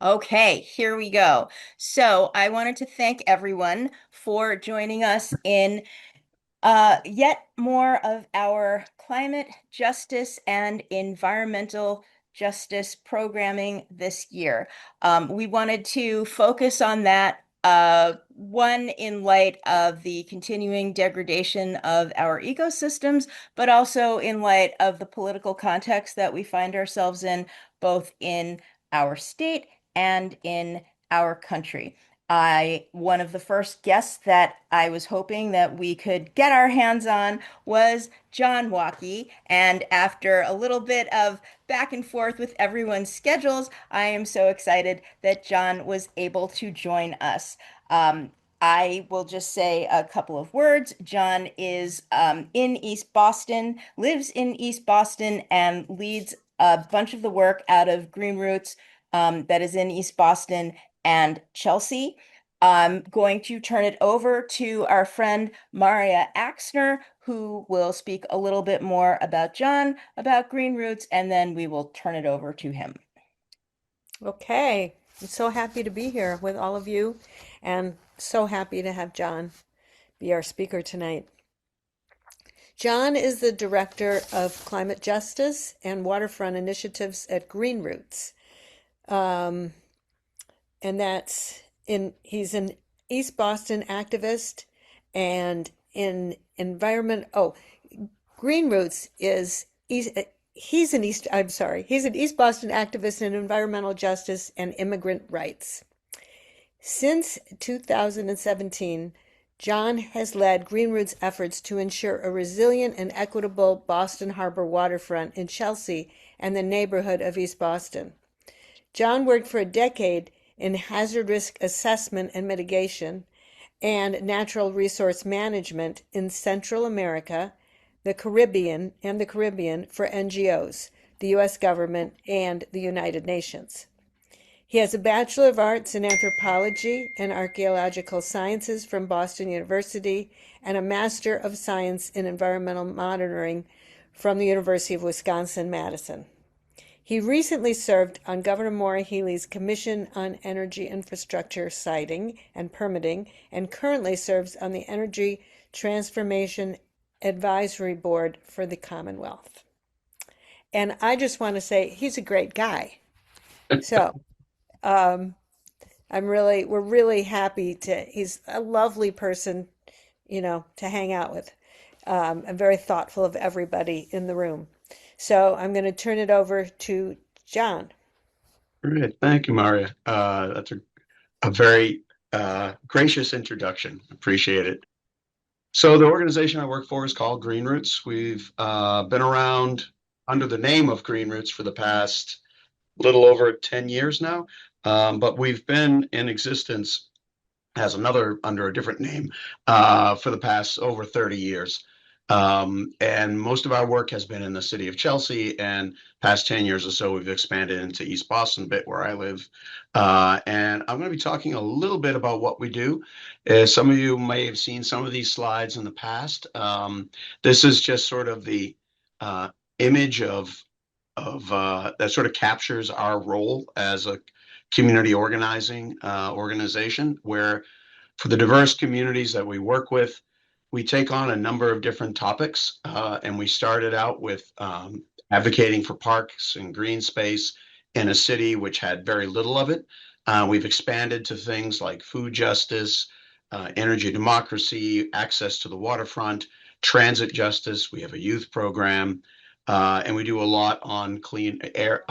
Okay, here we go. So I wanted to thank everyone for joining us in yet more of our climate justice and environmental justice programming this year. We wanted to focus on that, one in light of the continuing degradation of our ecosystems, but also in light of the political context that we find ourselves in, both in our state and in our country. One of the first guests that I was hoping that we could get our hands on was John Walkey. And after a little bit of back and forth with everyone's schedules, I am so excited that John was able to join us. I will just say a couple of words. John is in East Boston, lives in East Boston, and leads a bunch of the work out of Greenroots that is in East Boston and Chelsea. I'm going to turn it over to our friend Maria Axner, who will speak a little bit more about John, about Greenroots, and then we will turn it over to him. Okay, I'm so happy to be here with all of you and so happy to have John be our speaker tonight. John is the Director of Climate Justice and Waterfront Initiatives at Greenroots. Um, and he's an East Boston activist and in environment. Oh, Greenroots is he's an East Boston activist in environmental justice and immigrant rights. Since 2017, John has led Greenroots' efforts to ensure a resilient and equitable Boston Harbor waterfront in Chelsea and the neighborhood of East Boston. John worked for a decade in hazard risk assessment and mitigation and natural resource management in Central America, the Caribbean for NGOs, the U.S. government, and the United Nations. He has a Bachelor of Arts in Anthropology and Archaeological Sciences from Boston University and a Master of Science in Environmental Monitoring from the University of Wisconsin-Madison. He recently served on Governor Maura Healey's Commission on Energy Infrastructure Siting and Permitting and currently serves on the Energy Transformation Advisory Board for the Commonwealth. And I just want to say he's a great guy. So um, we're really happy he's a lovely person, to hang out with, and very thoughtful of everybody in the room. So I'm going to turn it over to John. Great. Thank you, Maria. That's a very gracious introduction. Appreciate it. So the organization I work for is called Greenroots. We've been around under the name of Greenroots for the past little over 10 years now, but we've been in existence as under a different name for the past over 30 years. And most of our work has been in the city of Chelsea, and past 10 years or so, we've expanded into East Boston, a bit where I live. And I'm going to be talking a little bit about what we do. Some of you may have seen some of these slides in the past. This is just sort of the image of that sort of captures our role as a community organizing organization, where for the diverse communities that we work with, we take on a number of different topics, and we started out with advocating for parks and green space in a city which had very little of it. We've expanded to things like food justice, energy democracy, access to the waterfront, transit justice. We have a youth program, and we do a lot on clean air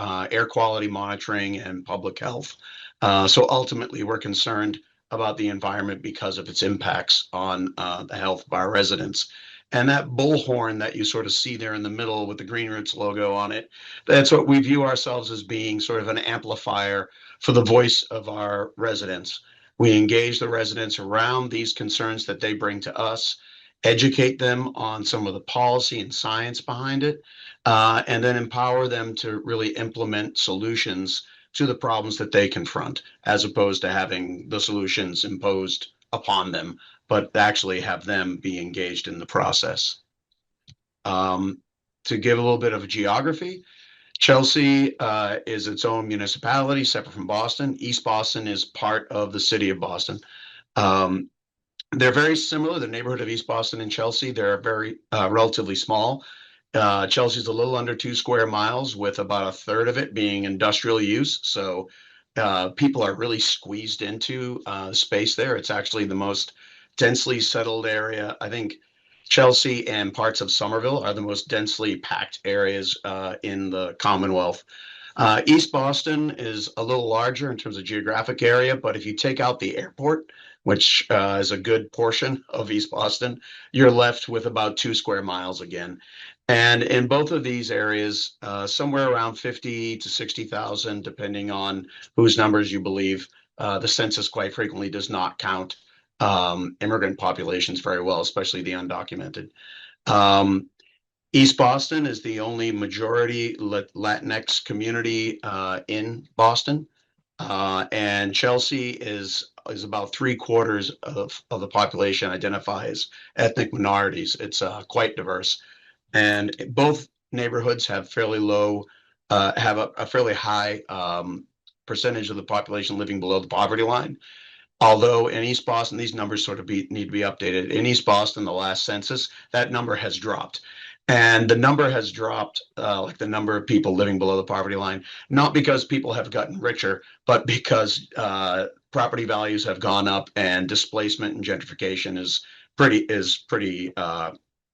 quality monitoring and public health. So ultimately, we're concerned about the environment because of its impacts on the health of our residents. And that bullhorn that you sort of see there in the middle with the Greenroots logo on it, that's what we view ourselves as being, sort of an amplifier for the voice of our residents. We engage the residents around these concerns that they bring to us, educate them on some of the policy and science behind it, and then empower them to really implement solutions to the problems that they confront, as opposed to having the solutions imposed upon them, but actually have them be engaged in the process. To give a little bit of a geography, Chelsea is its own municipality, separate from Boston. East Boston is part of the city of Boston. Um, they're very similar. The neighborhood of East Boston and Chelsea, they're very relatively small. Chelsea's a little under 2 square miles, with about a third of it being industrial use. So people are really squeezed into space there. It's actually the most densely settled area. I think Chelsea and parts of Somerville are the most densely packed areas in the Commonwealth. East Boston is a little larger in terms of geographic area, but if you take out the airport, which is a good portion of East Boston, you're left with about 2 square miles again. And in both of these areas, somewhere around 50 to 60,000, depending on whose numbers you believe. The census quite frequently does not count immigrant populations very well, especially the undocumented. Um, East Boston is the only majority Latinx community in Boston, and Chelsea is about 3/4 of the population identify as ethnic minorities. It's quite diverse, and both neighborhoods have fairly low, have a fairly high percentage of the population living below the poverty line. Although in East Boston, these numbers sort of need to be updated. In East Boston, the last census, that number has dropped. And the number has dropped, like the number of people living below the poverty line, not because people have gotten richer, but because property values have gone up and displacement and gentrification is pretty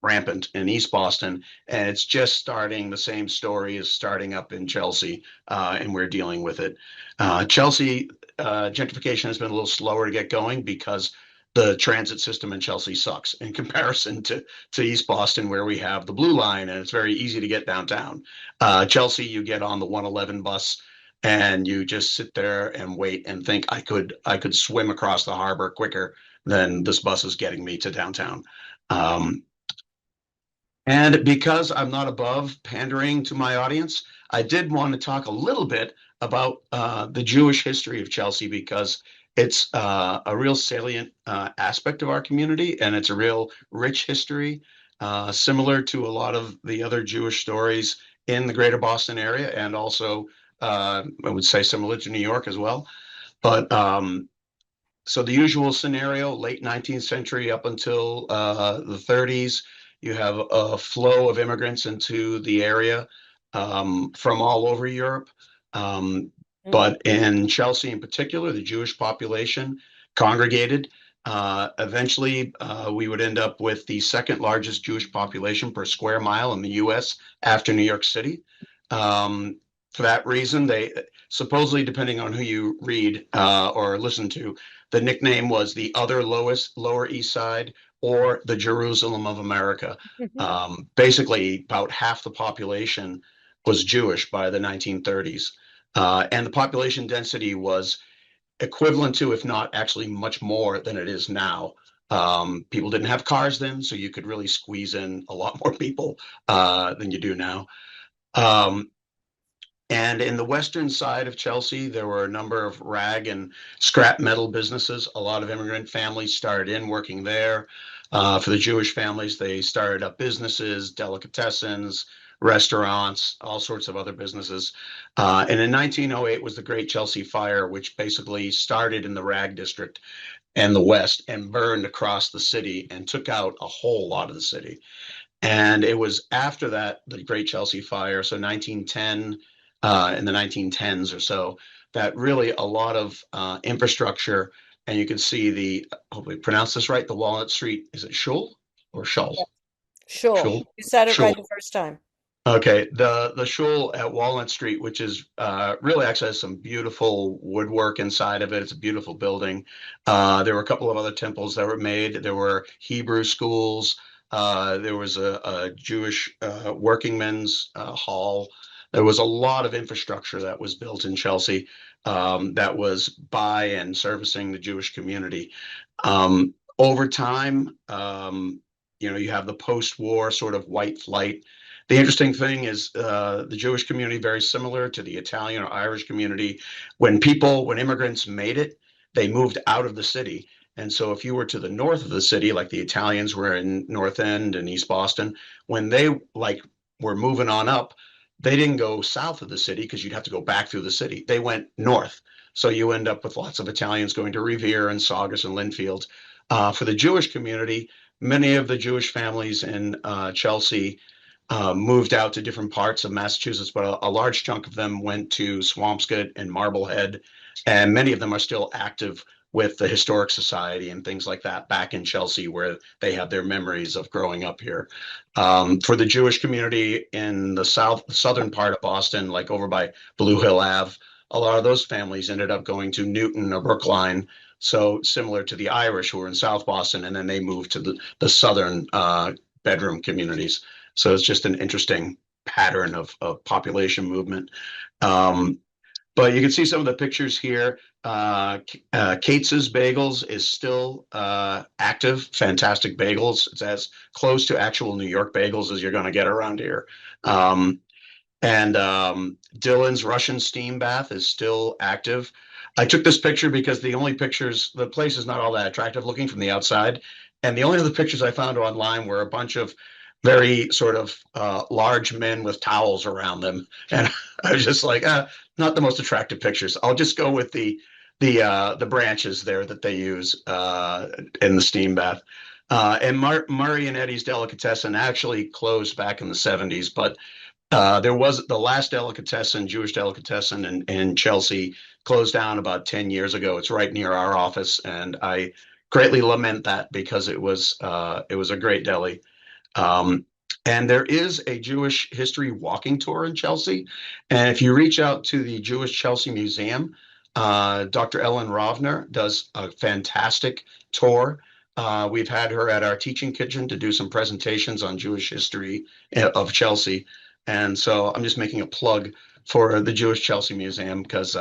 rampant in East Boston. And it's just starting. The same story is starting up in Chelsea, and we're dealing with it. Chelsea gentrification has been a little slower to get going because the transit system in Chelsea sucks in comparison to East Boston, where we have the Blue Line and it's very easy to get downtown. Chelsea, you get on the 111 bus and you just sit there and wait and think I could swim across the harbor quicker than this bus is getting me to downtown. Um, and because I'm not above pandering to my audience, I did want to talk a little bit about the Jewish history of Chelsea, because it's a real salient aspect of our community, and it's a real rich history, similar to a lot of the other Jewish stories in the greater Boston area, and also I would say similar to New York as well. But so the usual scenario, late 19th century up until the 30s, you have a flow of immigrants into the area from all over Europe. Um, Mm. but in Chelsea in particular, the Jewish population congregated. Eventually, we would end up with the second largest Jewish population per square mile in the US after New York City. For that reason, they supposedly, depending on who you read or listen to, the nickname was the other lower east side, or the Jerusalem of America. Basically, about half the population was Jewish by the 1930s. And the population density was equivalent to, if not actually much more than it is now. People didn't have cars then, so you could really squeeze in a lot more people than you do now. Um, and in the western side of Chelsea, there were a number of rag and scrap metal businesses. A lot of immigrant families started in working there. For the Jewish families, they started up businesses, delicatessens, restaurants, all sorts of other businesses. And in 1908 was the Great Chelsea Fire, which basically started in the rag district and the west and burned across the city and took out a whole lot of the city. And it was after that, the Great Chelsea Fire, so 1910, in the 1910s or so, that really a lot of infrastructure, and you can see the, hopefully pronounce this right, the Walnut Street, is it Schul or Shull? Sure. Schul? You said it Schul. right the first time. Okay, the Schul at Walnut Street, which is really actually has some beautiful woodwork inside of it. It's a beautiful building. There were a couple of other temples that were made. There were Hebrew schools. There was a Jewish workingmen's hall. There was a lot of infrastructure that was built in Chelsea that was by and servicing the Jewish community. Over time, you have the post-war sort of white flight. The interesting thing is the Jewish community, very similar to the Italian or Irish community. When immigrants made it, they moved out of the city. And so if you were to the north of the city, like the Italians were in North End and East Boston, when they like were moving on up, they didn't go south of the city because you'd have to go back through the city. They went north. So you end up with lots of Italians going to Revere and Saugus and Linfield. For the Jewish community, many of the Jewish families in Chelsea moved out to different parts of Massachusetts, but a large chunk of them went to Swampscott and Marblehead, and many of them are still active with the Historic Society and things like that back in Chelsea, where they have their memories of growing up here. For the Jewish community in the southern part of Boston, like over by Blue Hill Ave, a lot of those families ended up going to Newton or Brookline. So similar to the Irish who were in South Boston, and then they moved to the southern bedroom communities. So it's just an interesting pattern of population movement. Um, but you can see some of the pictures here. Kate's Bagels is still active. Fantastic bagels. It's as close to actual New York bagels as you're going to get around here. Um, and Dylan's Russian steam bath is still active. I took this picture because the place is not all that attractive looking from the outside. And the only other pictures I found online were a bunch of very sort of large men with towels around them. And I was just like, not the most attractive pictures. I'll just go with the branches there that they use in the steam bath. And Murray and Eddie's Delicatessen actually closed back in the 70s, but there was the last delicatessen, Jewish delicatessen in Chelsea, closed down about 10 years ago. It's right near our office, and I greatly lament that because it was a great deli. Um, and there is a Jewish history walking tour in Chelsea. And if you reach out to the Jewish Chelsea Museum, Dr. Ellen Rovner does a fantastic tour. We've had her at our teaching kitchen to do some presentations on Jewish history of Chelsea. And so I'm just making a plug for the Jewish Chelsea Museum because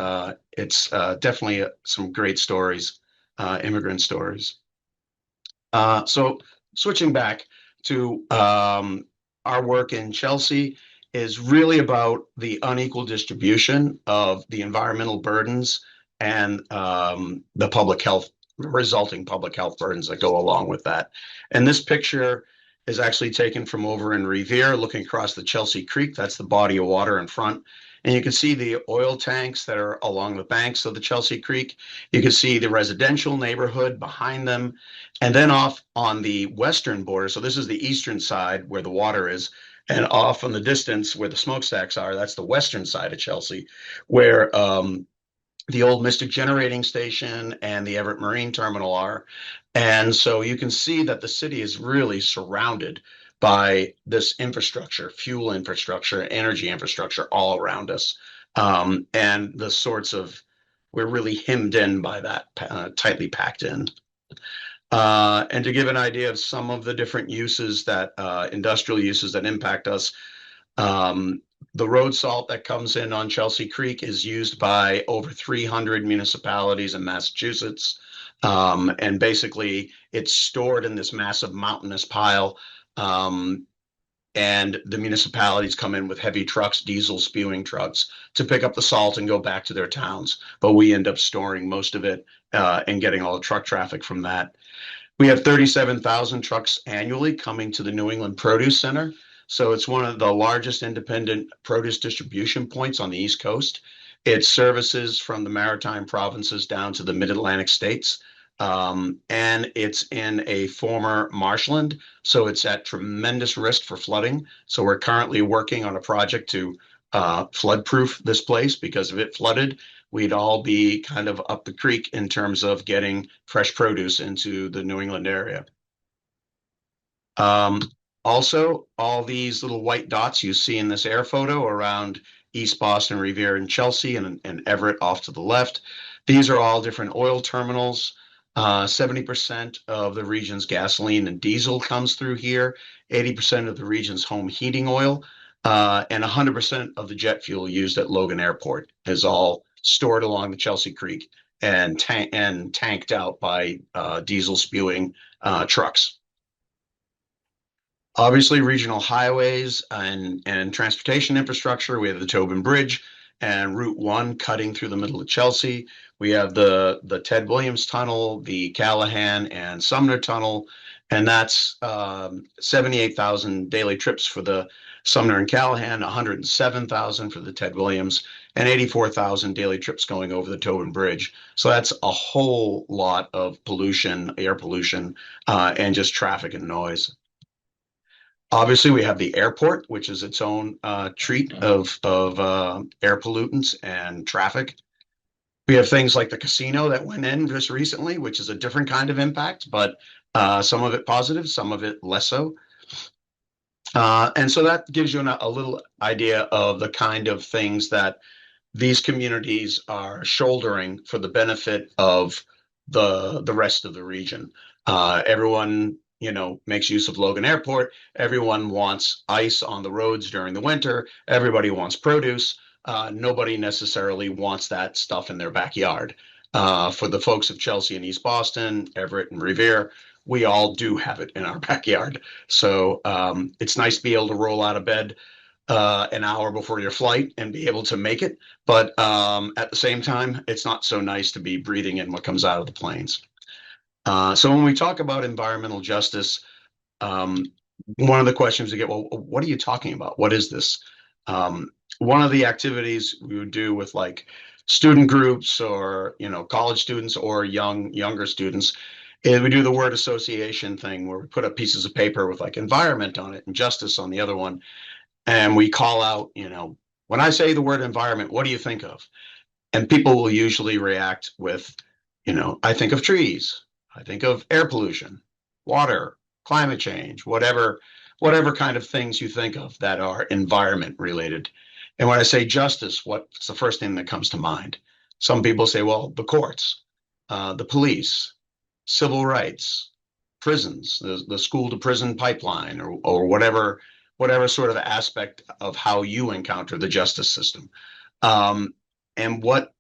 it's definitely some great stories, immigrant stories. So switching back to our work in Chelsea is really about the unequal distribution of the environmental burdens and the public health resulting public health burdens that go along with that. And this picture is actually taken from over in Revere, looking across the Chelsea Creek. That's the body of water in front. And you can see the oil tanks that are along the banks of the Chelsea Creek. You can see the residential neighborhood behind them. And then off on the western border, so this is the eastern side where the water is, and off in the distance where the smokestacks are, that's the western side of Chelsea, where the old Mystic Generating Station and the Everett Marine Terminal are. And so you can see that the city is really surrounded by this infrastructure, fuel infrastructure, energy infrastructure all around us. And the sorts of, we're really hemmed in by that, tightly packed in. And to give an idea of some of the different uses that industrial uses that impact us, the road salt that comes in on Chelsea Creek is used by over 300 municipalities in Massachusetts. And basically, it's stored in this massive mountainous pile. And the municipalities come in with heavy trucks, diesel spewing trucks, to pick up the salt and go back to their towns. But we end up storing most of it and getting all the truck traffic from that. We have 37,000 trucks annually coming to the New England Produce Center. So it's one of the largest independent produce distribution points on the East Coast. It services from the maritime provinces down to the mid-Atlantic states. And it's in a former marshland, so it's at tremendous risk for flooding. So we're currently working on a project to flood-proof this place, because if it flooded, we'd all be kind of up the creek in terms of getting fresh produce into the New England area. Also, all these little white dots you see in this air photo around East Boston, Revere, and Chelsea, and Everett off to the left, these are all different oil terminals. 70% of the region's gasoline and diesel comes through here, 80% of the region's home heating oil, and 100% of the jet fuel used at Logan Airport is all stored along the Chelsea Creek and tanked out by diesel spewing trucks. Obviously, regional highways and transportation infrastructure. We have the Tobin Bridge and Route 1 cutting through the middle of Chelsea. We have the Ted Williams Tunnel, the Callahan and Sumner Tunnel, and that's 78,000 daily trips for the Sumner and Callahan, 107,000 for the Ted Williams, and 84,000 daily trips going over the Tobin Bridge. So that's a whole lot of pollution, air pollution, and just traffic and noise. Obviously, we have the airport, which is its own treat of air pollutants and traffic. We have things like the casino that went in just recently, which is a different kind of impact, but some of it positive, some of it less so. And so that gives you a little idea of the kind of things that these communities are shouldering for the benefit of the rest of the region. Everyone, makes use of Logan Airport. Everyone wants ice on the roads during the winter. Everybody wants produce. Nobody necessarily wants that stuff in their backyard. For the folks of Chelsea and East Boston, Everett and Revere, we all do have it in our backyard. So it's nice to be able to roll out of bed an hour before your flight and be able to make it. But at the same time, it's not so nice to be breathing in what comes out of the planes. So when we talk about environmental justice, um, one of the questions we get, well, what are you talking about? What is this? One of the activities we would do with like student groups or college students or younger students is we do the word association thing where we put up pieces of paper with like environment on it and justice on the other one, and we call out, when I say the word environment, what do you think of? And people will usually react with, I think of trees, I think of air pollution, water, climate change, whatever kind of things you think of that are environment related. And when I say justice, what's the first thing that comes to mind? Some people say, well, the courts, the police, civil rights, prisons, the school to prison pipeline, or whatever sort of aspect of how you encounter the justice system. And what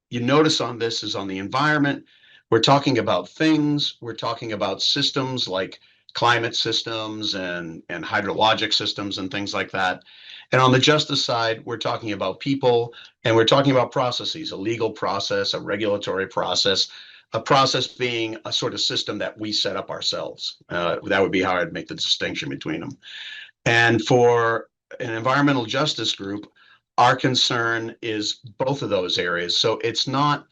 you notice on this is on the environment, we're talking about things, we're talking about systems like climate systems and hydrologic systems and things like that. And on the justice side, we're talking about people and we're talking about processes, a legal process, a regulatory process, a process being a sort of system that we set up ourselves. That would be how I'd make the distinction between them. And for an environmental justice group, our concern is both of those areas. So it's not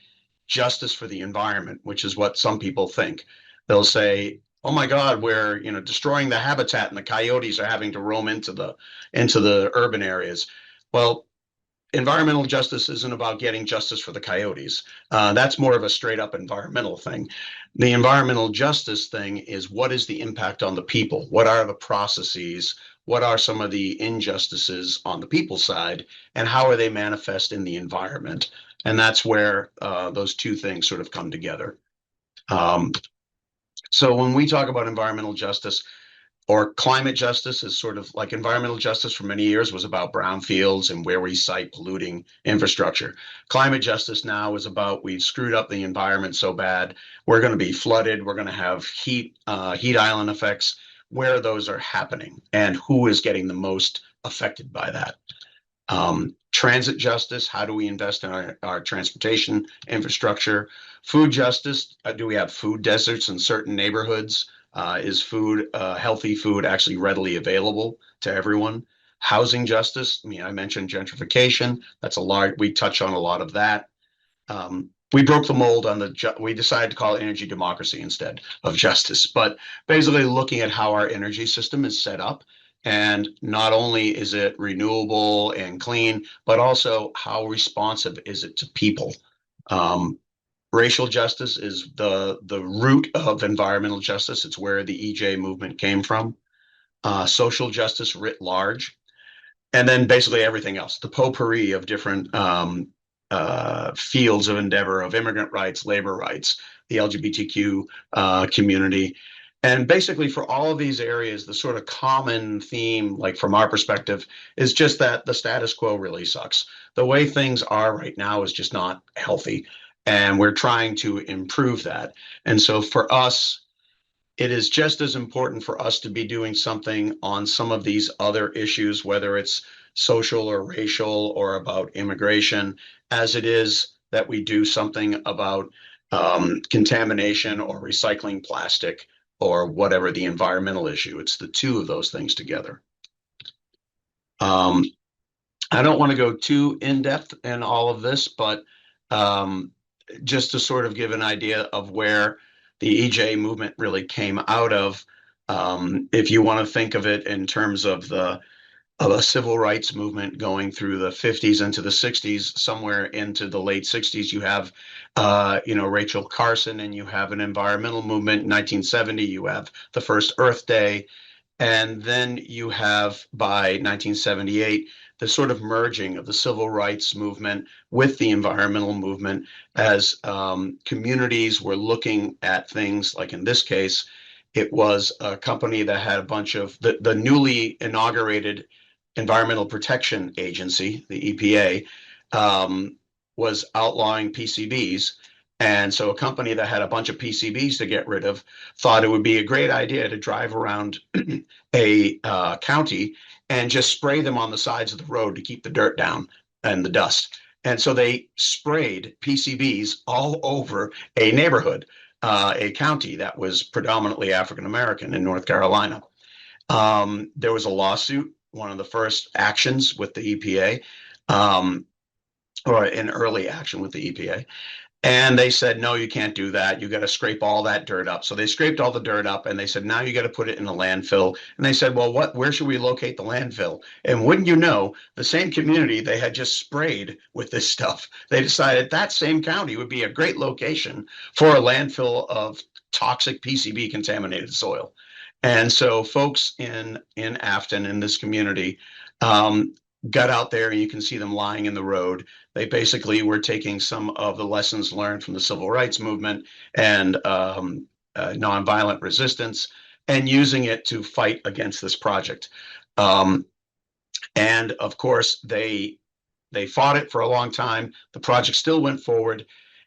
justice for the environment, which is what some people think. They'll say, "Oh my God, we're destroying the habitat, and the coyotes are having to roam into the urban areas." Well, environmental justice isn't about getting justice for the coyotes. That's more of a straight up environmental thing. The environmental justice thing is what is the impact on the people? What are the processes? What are some of the injustices on the people side? And how are they manifest in the environment? And that's where those two things sort of come together. Um, so when we talk about environmental justice, or climate justice is sort of like environmental justice for many years was about brownfields and where we site polluting infrastructure. Climate justice now is about we've screwed up the environment so bad, we're going to be flooded, we're going to have heat island effects, where those are happening and who is getting the most affected by that. Transit justice, how do we invest in our transportation infrastructure? Food justice, do we have food deserts in certain neighborhoods? Is healthy food actually readily available to everyone? Housing justice, I mentioned gentrification. We touch on a lot of that. We broke the mold we decided to call it energy democracy instead of justice, but basically looking at how our energy system is set up. And not only is it renewable and clean, but also how responsive is it to people? Racial justice is the root of environmental justice. It's where the EJ movement came from. Social justice writ large, and then basically everything else, the potpourri of different fields of endeavor of immigrant rights, labor rights, the LGBTQ community. And basically for all of these areas, the sort of common theme, like from our perspective, is just that the status quo really sucks. The way things are right now is just not healthy. And we're trying to improve that. And so for us, it is just as important for us to be doing something on some of these other issues, whether it's social or racial or about immigration, as it is that we do something about contamination or recycling plastic or whatever the environmental issue. It's the two of those things together. Um, I don't want to go too in depth in all of this, but um, just to sort of give an idea of where the EJ movement really came out of, if you want to think of it in terms of a civil rights movement going through the 50s into the 60s, somewhere into the late 60s, you have, Rachel Carson, and you have an environmental movement. In 1970, you have the first Earth Day. And then you have, by 1978, the sort of merging of the civil rights movement with the environmental movement as communities were looking at things like, in this case, it was a company that had a bunch of the newly inaugurated Environmental Protection Agency, the EPA, was outlawing PCBs. And so a company that had a bunch of PCBs to get rid of thought it would be a great idea to drive around a county and just spray them on the sides of the road to keep the dirt down and the dust. And so they sprayed PCBs all over a neighborhood, a county that was predominantly African American in North Carolina. There was a lawsuit, one of the first actions with the EPA, or an early action with the EPA. And they said, no, you can't do that. You got to scrape all that dirt up. So they scraped all the dirt up and they said, now you got to put it in a landfill. And they said, well, where should we locate the landfill? And wouldn't you know, the same community they had just sprayed with this stuff, they decided that same county would be a great location for a landfill of toxic PCB contaminated soil. And so folks in Afton, in this community, got out there, and you can see them lying in the road. They basically were taking some of the lessons learned from the civil rights movement and nonviolent resistance and using it to fight against this project. Um, and of course, they fought it for a long time. The project still went forward.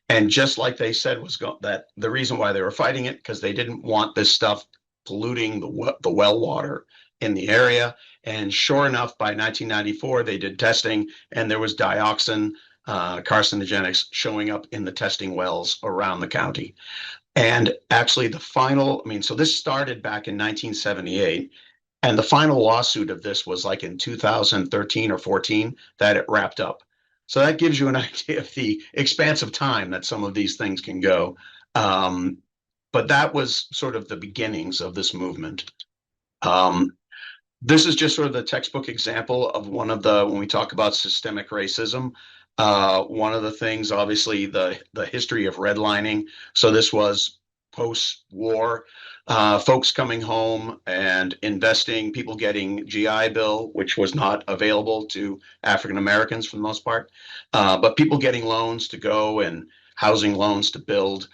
And just like they said that the reason why they were fighting it, because they didn't want this stuff polluting the well water in the area. And sure enough, by 1994, they did testing, and there was dioxin carcinogenics showing up in the testing wells around the county. And actually, so this started back in 1978, and the final lawsuit of this was like in 2013 or 14 that it wrapped up. So that gives you an idea of the expanse of time that some of these things can go. But that was sort of the beginnings of this movement. Um, this is just sort of the textbook example of when we talk about systemic racism, one of the things, obviously, the history of redlining. So this was post-war, folks coming home and investing, people getting GI Bill, which was not available to African Americans for the most part, but people getting loans to go and housing loans to build.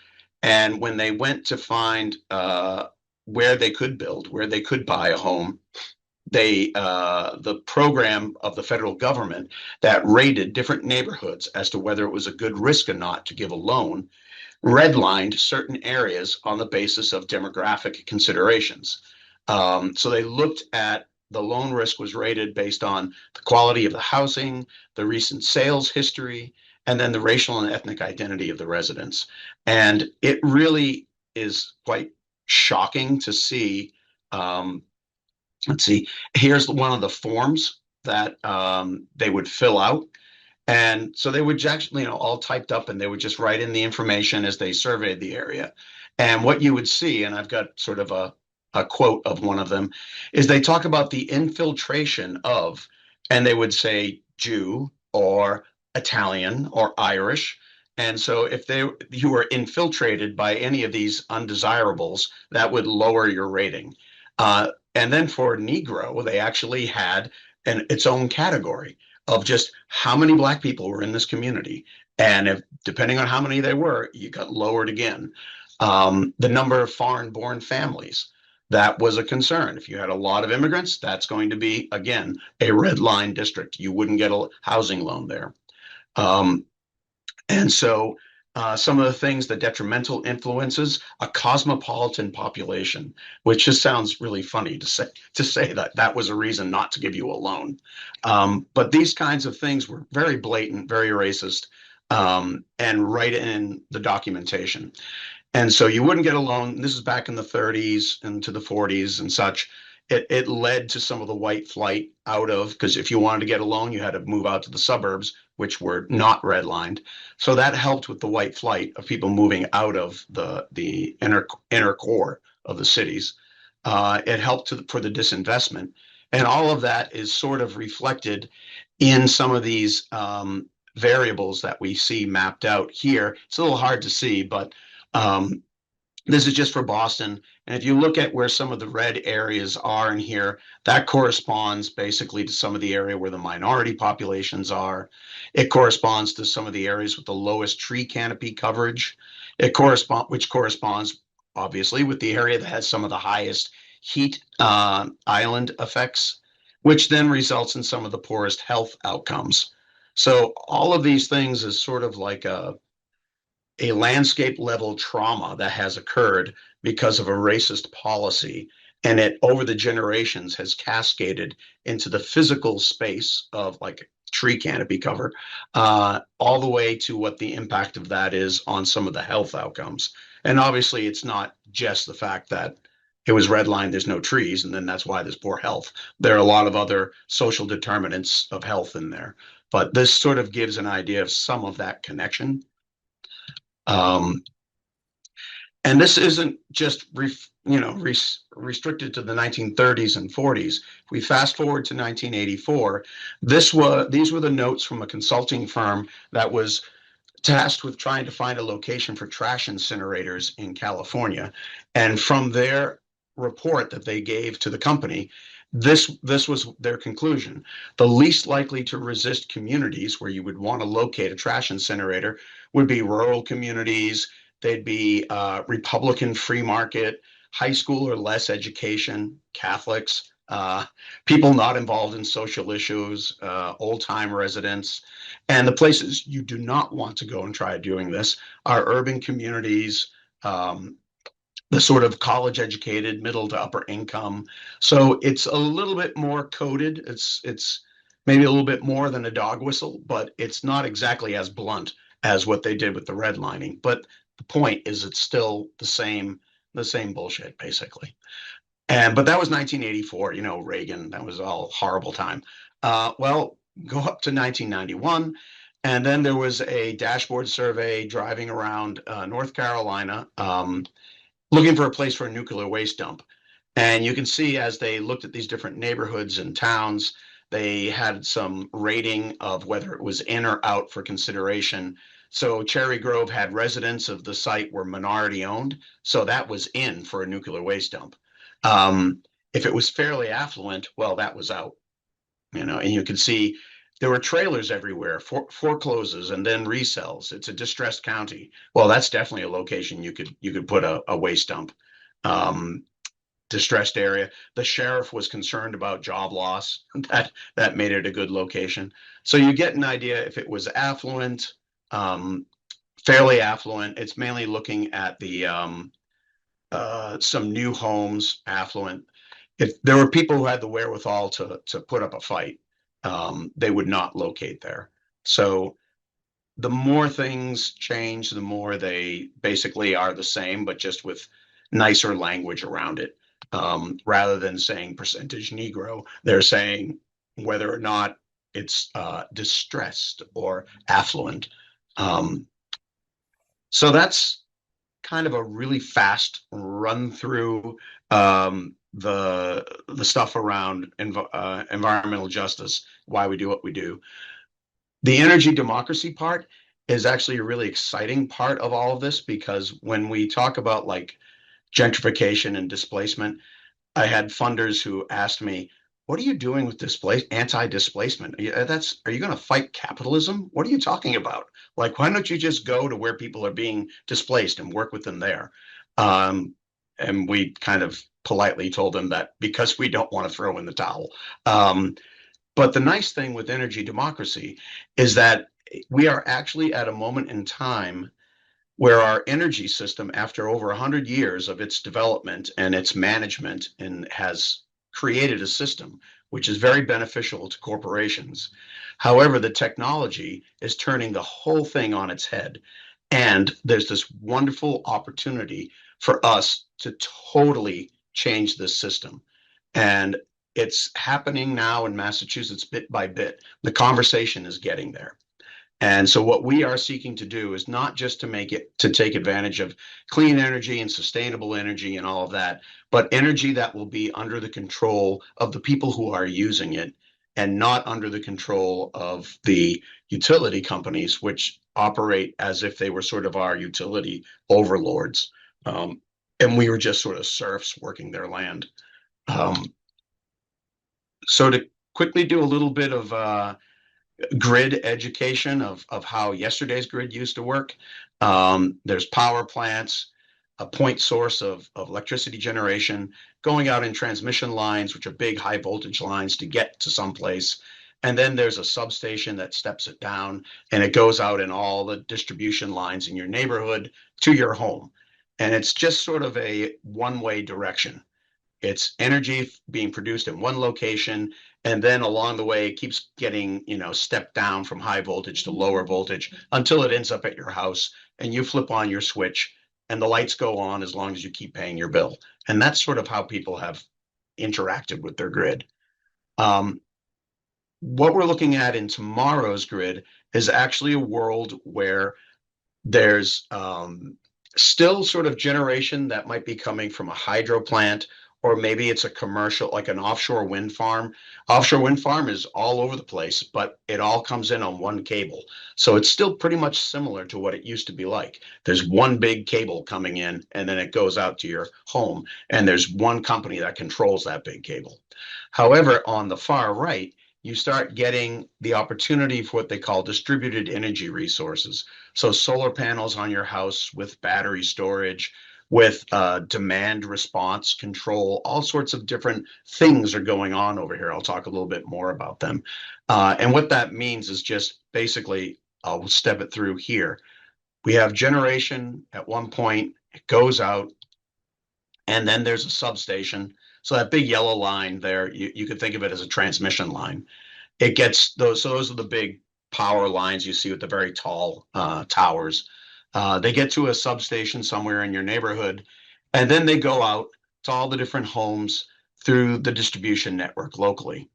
And when they went to find where they could build, where they could buy a home, the program of the federal government that rated different neighborhoods as to whether it was a good risk or not to give a loan redlined certain areas on the basis of demographic considerations. So they looked at the loan risk was rated based on the quality of the housing, the recent sales history, and then the racial and ethnic identity of the residents. And it really is quite shocking to see. Let's see, here's one of the forms that they would fill out. And so they would actually, all typed up, and they would just write in the information as they surveyed the area. And what you would see, and I've got sort of a quote of one of them, is they talk about the infiltration of, and they would say Jew or Italian or Irish. And so if you were infiltrated by any of these undesirables, that would lower your rating. And then for Negro, they actually had its own category of just how many Black people were in this community. And if, depending on how many they were, you got lowered again. The number of foreign-born families, that was a concern. If you had a lot of immigrants, that's going to be, again, a red line district. You wouldn't get a housing loan there. And so some of the things, the detrimental influences, a cosmopolitan population, which just sounds really funny to say that that was a reason not to give you a loan. But these kinds of things were very blatant, very racist, and right in the documentation. And so you wouldn't get a loan. This is back in the 30s and to the 40s and such. it led to some of the white flight out of, because if you wanted to get a loan, you had to move out to the suburbs, which were not redlined. So that helped with the white flight of people moving out of the inner core of the cities. It helped for the disinvestment. And all of that is sort of reflected in some of these variables that we see mapped out here. It's a little hard to see, but this is just for Boston. And if you look at where some of the red areas are in here, that corresponds basically to some of the area where the minority populations are. It corresponds to some of the areas with the lowest tree canopy coverage. Which corresponds obviously with the area that has some of the highest heat island effects, which then results in some of the poorest health outcomes. So all of these things is sort of like a landscape level trauma that has occurred because of a racist policy. And it over the generations has cascaded into the physical space of like tree canopy cover, all the way to what the impact of that is on some of the health outcomes. And obviously, it's not just the fact that it was redlined, there's no trees, and then that's why there's poor health. There are a lot of other social determinants of health in there. But this sort of gives an idea of some of that connection. Um, and this isn't just restricted to the 1930s and 40s. If we fast forward to 1984, these were the notes from a consulting firm that was tasked with trying to find a location for trash incinerators in California. And from their report that they gave to the company, this was their conclusion. The least likely to resist communities where you would want to locate a trash incinerator would be rural communities. They'd be Republican free market, high school or less education, Catholics, people not involved in social issues, old time residents. And the places you do not want to go and try doing this are urban communities, the sort of college educated, middle to upper income. So it's a little bit more coded. It's maybe a little bit more than a dog whistle, but it's not exactly as blunt as what they did with the redlining. But the point is it's still the same bullshit, basically. But that was 1984, Reagan, that was all horrible time. Well, go up to 1991. And then there was a dashboard survey driving around North Carolina, looking for a place for a nuclear waste dump. And you can see as they looked at these different neighborhoods and towns, they had some rating of whether it was in or out for consideration. So Cherry Grove had residents of the site were minority owned. So that was in for a nuclear waste dump. If it was fairly affluent, well, that was out, and you can see there were trailers everywhere, forecloses and then resells. It's a distressed county. Well, that's definitely a location you could put a waste dump. Distressed area. The sheriff was concerned about job loss. That made it a good location. So you get an idea if it was affluent, fairly affluent. It's mainly looking at the some new homes, affluent. If there were people who had the wherewithal to put up a fight, they would not locate there. So the more things change, the more they basically are the same, but just with nicer language around it. Rather than saying percentage Negro, they're saying whether or not it's distressed or affluent. So that's kind of a really fast run through the stuff around environmental justice, why we do what we do. The energy democracy part is actually a really exciting part of all of this because when we talk about like gentrification and displacement, I had funders who asked me, "What are you doing with anti-displacement? Are you going to fight capitalism? What are you talking about? Like, why don't you just go to where people are being displaced and work with them there?" And we kind of politely told them that because we don't want to throw in the towel. But the nice thing with energy democracy is that we are actually at a moment in time where our energy system, after over 100 years of its development and its management, and has created a system which is very beneficial to corporations. However, the technology is turning the whole thing on its head. And there's this wonderful opportunity for us to totally change this system. And it's happening now in Massachusetts bit by bit. The conversation is getting there. And so what we are seeking to do is not just to make it to take advantage of clean energy and sustainable energy and all of that, but energy that will be under the control of the people who are using it and not under the control of the utility companies, which operate as if they were sort of our utility overlords. Um, and we were just sort of serfs working their land. Um, so to quickly do a little bit of grid education of how yesterday's grid used to work. There's power plants, a point source of electricity generation going out in transmission lines, which are big high voltage lines to get to someplace. And then there's a substation that steps it down and it goes out in all the distribution lines in your neighborhood to your home. And it's just sort of a one-way direction. It's energy being produced in one location, and then along the way, it keeps getting, stepped down from high voltage to lower voltage until it ends up at your house, and you flip on your switch, and the lights go on as long as you keep paying your bill. And that's sort of how people have interacted with their grid. Um, what we're looking at in tomorrow's grid is actually a world where there's still sort of generation that might be coming from a hydro plant, or maybe it's a commercial, like an offshore wind farm. Offshore wind farm is all over the place, but it all comes in on one cable. So it's still pretty much similar to what it used to be like. There's one big cable coming in, and then it goes out to your home, and there's one company that controls that big cable. However, on the far right, you start getting the opportunity for what they call distributed energy resources. So solar panels on your house with battery storage, with demand response control, all sorts of different things are going on over here. I'll talk a little bit more about them. And what that means is just basically, I'll step it through here. We have generation at one point, it goes out, and then there's a substation. So that big yellow line there, you could think of it as a transmission line. It gets those, so those are the big power lines you see with the very tall towers. They get to a substation somewhere in your neighborhood, and then they go out to all the different homes through the distribution network locally.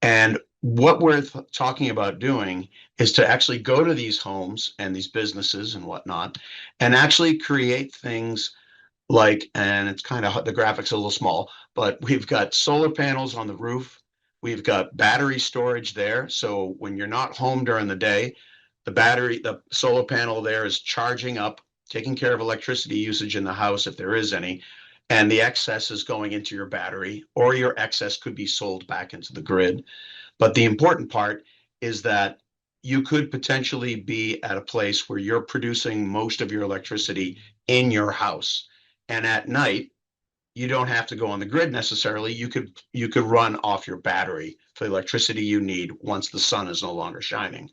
And what we're talking about doing is to actually go to these homes and these businesses and whatnot, and actually create things like, and it's kind of the graphics a little small, but we've got solar panels on the roof. We've got battery storage there. So when you're not home during the day, the solar panel there is charging up, taking care of electricity usage in the house if there is any, and the excess is going into your battery, or your excess could be sold back into the grid. But the important part is that you could potentially be at a place where you're producing most of your electricity in your house. And at night, you don't have to go on the grid necessarily. You could run off your battery for the electricity you need once the sun is no longer shining.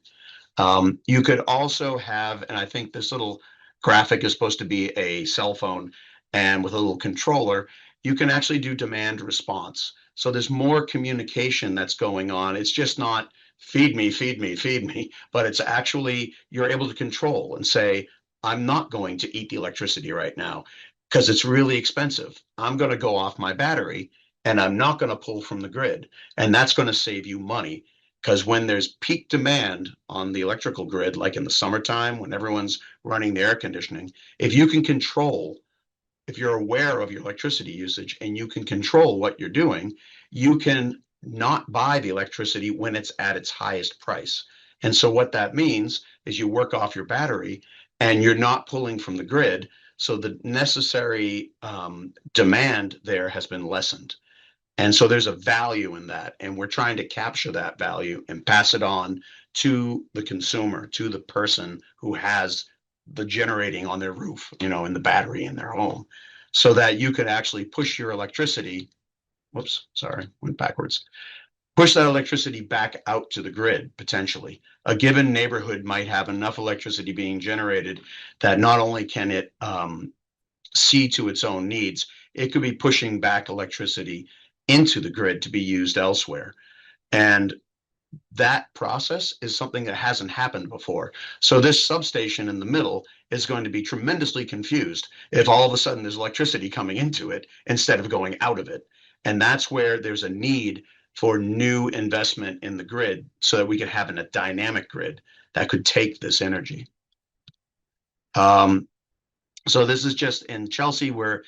You could also have, and I think this little graphic is supposed to be a cell phone, and with a little controller, you can actually do demand response. So there's more communication that's going on. It's just not feed me, feed me, feed me, but it's actually you're able to control and say, I'm not going to eat the electricity right now because it's really expensive. I'm going to go off my battery and I'm not going to pull from the grid. And that's going to save you money because when there's peak demand on the electrical grid, like in the summertime when everyone's running the air conditioning, if you can control, if you're aware of your electricity usage and you can control what you're doing, you can not buy the electricity when it's at its highest price. And so what that means is you work off your battery and you're not pulling from the grid. So the necessary demand there has been lessened. And so there's a value in that. And we're trying to capture that value and pass it on to the consumer, to the person who has the generating on their roof, in the battery in their home, so that you could actually push your electricity. Whoops, sorry, went backwards. Push that electricity back out to the grid potentially. A given neighborhood might have enough electricity being generated that not only can it see to its own needs, it could be pushing back electricity into the grid to be used elsewhere. And that process is something that hasn't happened before. So this substation in the middle is going to be tremendously confused if all of a sudden there's electricity coming into it instead of going out of it. And that's where there's a need for new investment in the grid so that we could have a dynamic grid that could take this energy. Um, so this is just in Chelsea. We're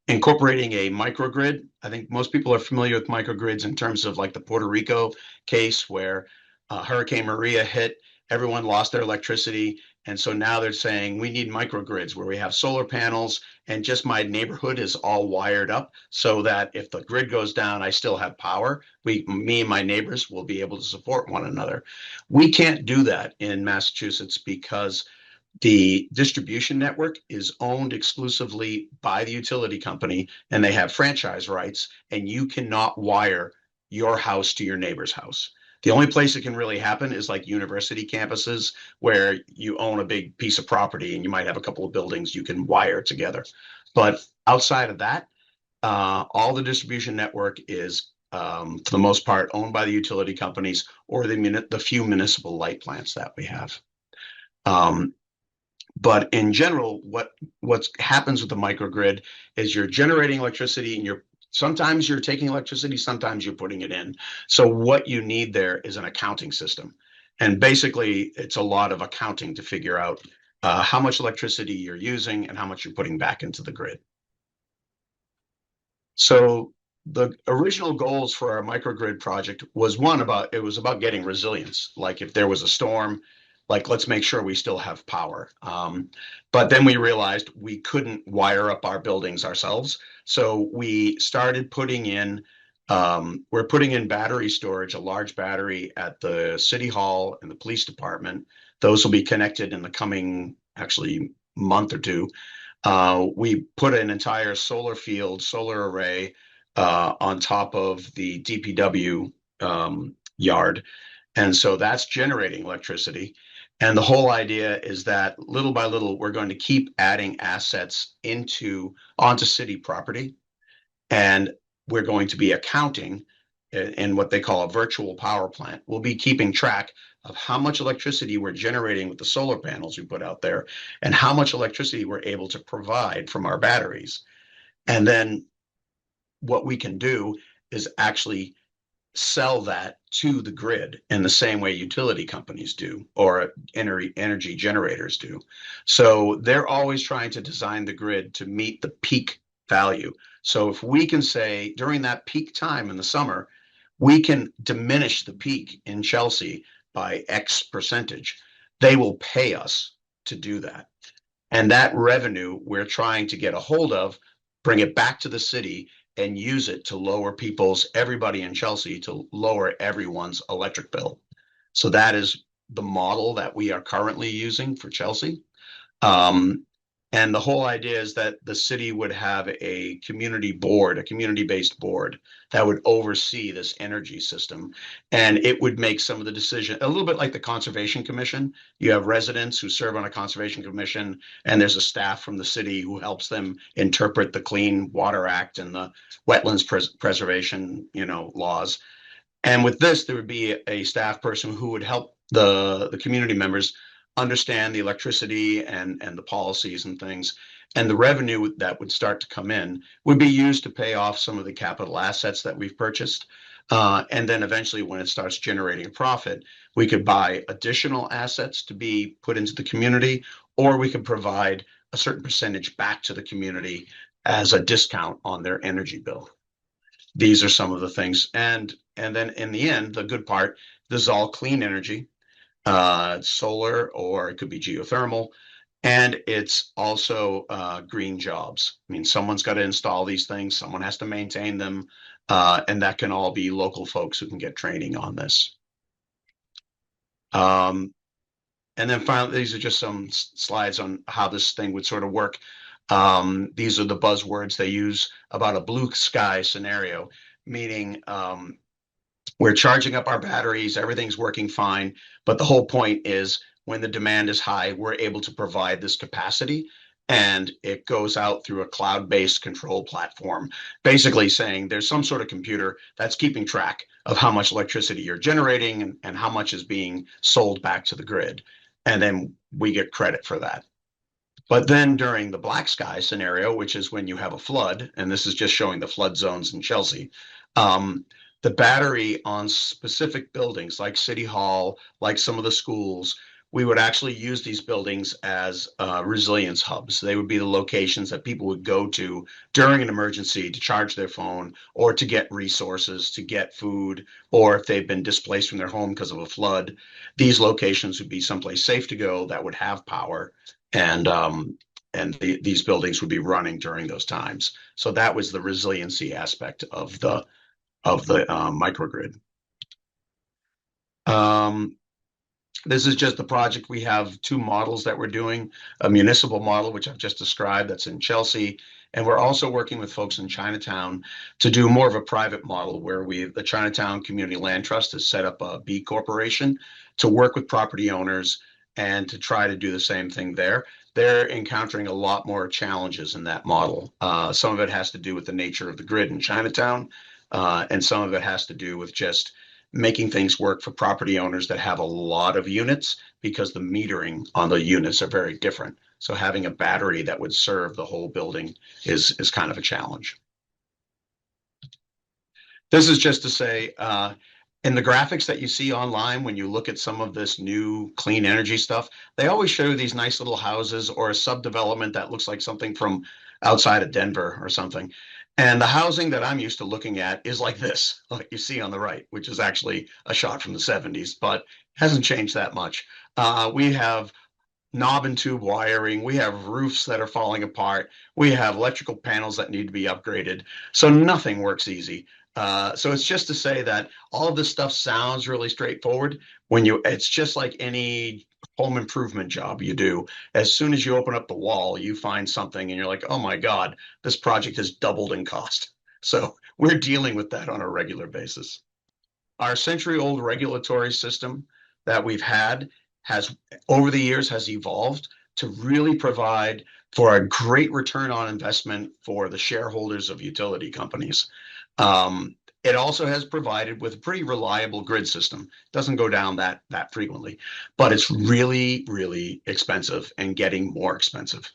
incorporating a microgrid. I think most people are familiar with microgrids in terms of like the Puerto Rico case where Hurricane Maria hit, everyone lost their electricity. And so now they're saying we need microgrids where we have solar panels and just my neighborhood is all wired up so that if the grid goes down, I still have power. Me and my neighbors will be able to support one another. We can't do that in Massachusetts because the distribution network is owned exclusively by the utility company and they have franchise rights, and you cannot wire your house to your neighbor's house. The only place it can really happen is like university campuses where you own a big piece of property and you might have a couple of buildings you can wire together. But outside of that, all the distribution network is, for the most part, owned by the utility companies or the few municipal light plants that we have. But in general, what happens with the microgrid is you're generating electricity and sometimes you're taking electricity, sometimes you're putting it in. So what you need there is an accounting system. And basically, it's a lot of accounting to figure out how much electricity you're using and how much you're putting back into the grid. So the original goals for our microgrid project was about getting resilience. Like if there was a storm, like let's make sure we still have power. But then we realized we couldn't wire up our buildings ourselves. So we started we're putting in battery storage, a large battery at the city hall and the police department. Those will be connected in the coming actually month or two. We put an entire solar array on top of the DPW yard. And so that's generating electricity. And the whole idea is that little by little, we're going to keep adding assets onto city property. And we're going to be accounting in what they call a virtual power plant. We'll be keeping track of how much electricity we're generating with the solar panels we put out there and how much electricity we're able to provide from our batteries. And then what we can do is actually sell that to the grid in the same way utility companies do or energy generators do. So they're always trying to design the grid to meet the peak value. So if we can say during that peak time in the summer, we can diminish the peak in Chelsea by X percentage, they will pay us to do that. And that revenue we're trying to get a hold of, bring it back to the city and use it to lower everybody in Chelsea to lower everyone's electric bill. So that is the model that we are currently using for Chelsea. And the whole idea is that the city would have a community-based board that would oversee this energy system. And it would make some of the decisions, a little bit like the Conservation Commission. You have residents who serve on a Conservation Commission, and there's a staff from the city who helps them interpret the Clean Water Act and the wetlands preservation, laws. And with this, there would be a staff person who would help the community members understand the electricity and the policies and things. And the revenue that would start to come in would be used to pay off some of the capital assets that we've purchased. And then eventually, when it starts generating a profit, we could buy additional assets to be put into the community, or we could provide a certain percentage back to the community as a discount on their energy bill. These are some of the things. And then in the end, the good part, this is all clean energy. Solar, or it could be geothermal, and it's also green jobs. I mean, someone's got to install these things, someone has to maintain them, and that can all be local folks who can get training on this. And then finally, these are just some slides on how this thing would sort of work. These are the buzzwords they use about a blue sky scenario, meaning we're charging up our batteries, everything's working fine. But the whole point is when the demand is high, we're able to provide this capacity, and it goes out through a cloud-based control platform, basically saying there's some sort of computer that's keeping track of how much electricity you're generating and how much is being sold back to the grid. And then we get credit for that. But then during the black sky scenario, which is when you have a flood, and this is just showing the flood zones in Chelsea, um, the battery on specific buildings like City Hall, like some of the schools, we would actually use these buildings as resilience hubs. They would be the locations that people would go to during an emergency to charge their phone or to get resources, to get food, or if they've been displaced from their home because of a flood, these locations would be someplace safe to go that would have power and these buildings would be running during those times. So that was the resiliency aspect of the microgrid. Um, this is just the project. We have two models that we're doing, a municipal model, which I've just described, that's in Chelsea. And we're also working with folks in Chinatown to do more of a private model where the Chinatown Community Land Trust has set up a B corporation to work with property owners and to try to do the same thing there. They're encountering a lot more challenges in that model. Some of it has to do with the nature of the grid in Chinatown, and some of it has to do with just making things work for property owners that have a lot of units because the metering on the units are very different. So having a battery that would serve the whole building is kind of a challenge. This is just to say, in the graphics that you see online, when you look at some of this new clean energy stuff, they always show these nice little houses or a subdevelopment that looks like something from outside of Denver or something. And the housing that I'm used to looking at is like this, like you see on the right, which is actually a shot from the 70s, but hasn't changed that much. We have knob and tube wiring. We have roofs that are falling apart. We have electrical panels that need to be upgraded. So nothing works easy. So it's just to say that all of this stuff sounds really straightforward it's just like any home improvement job you do. As soon as you open up the wall, you find something and you're like, oh my God, this project has doubled in cost. So we're dealing with that on a regular basis. Our century-old regulatory system that we've had has over the years has evolved to really provide for a great return on investment for the shareholders of utility companies. It also has provided with a pretty reliable grid system. It doesn't go down that frequently, but it's really, really expensive and getting more expensive.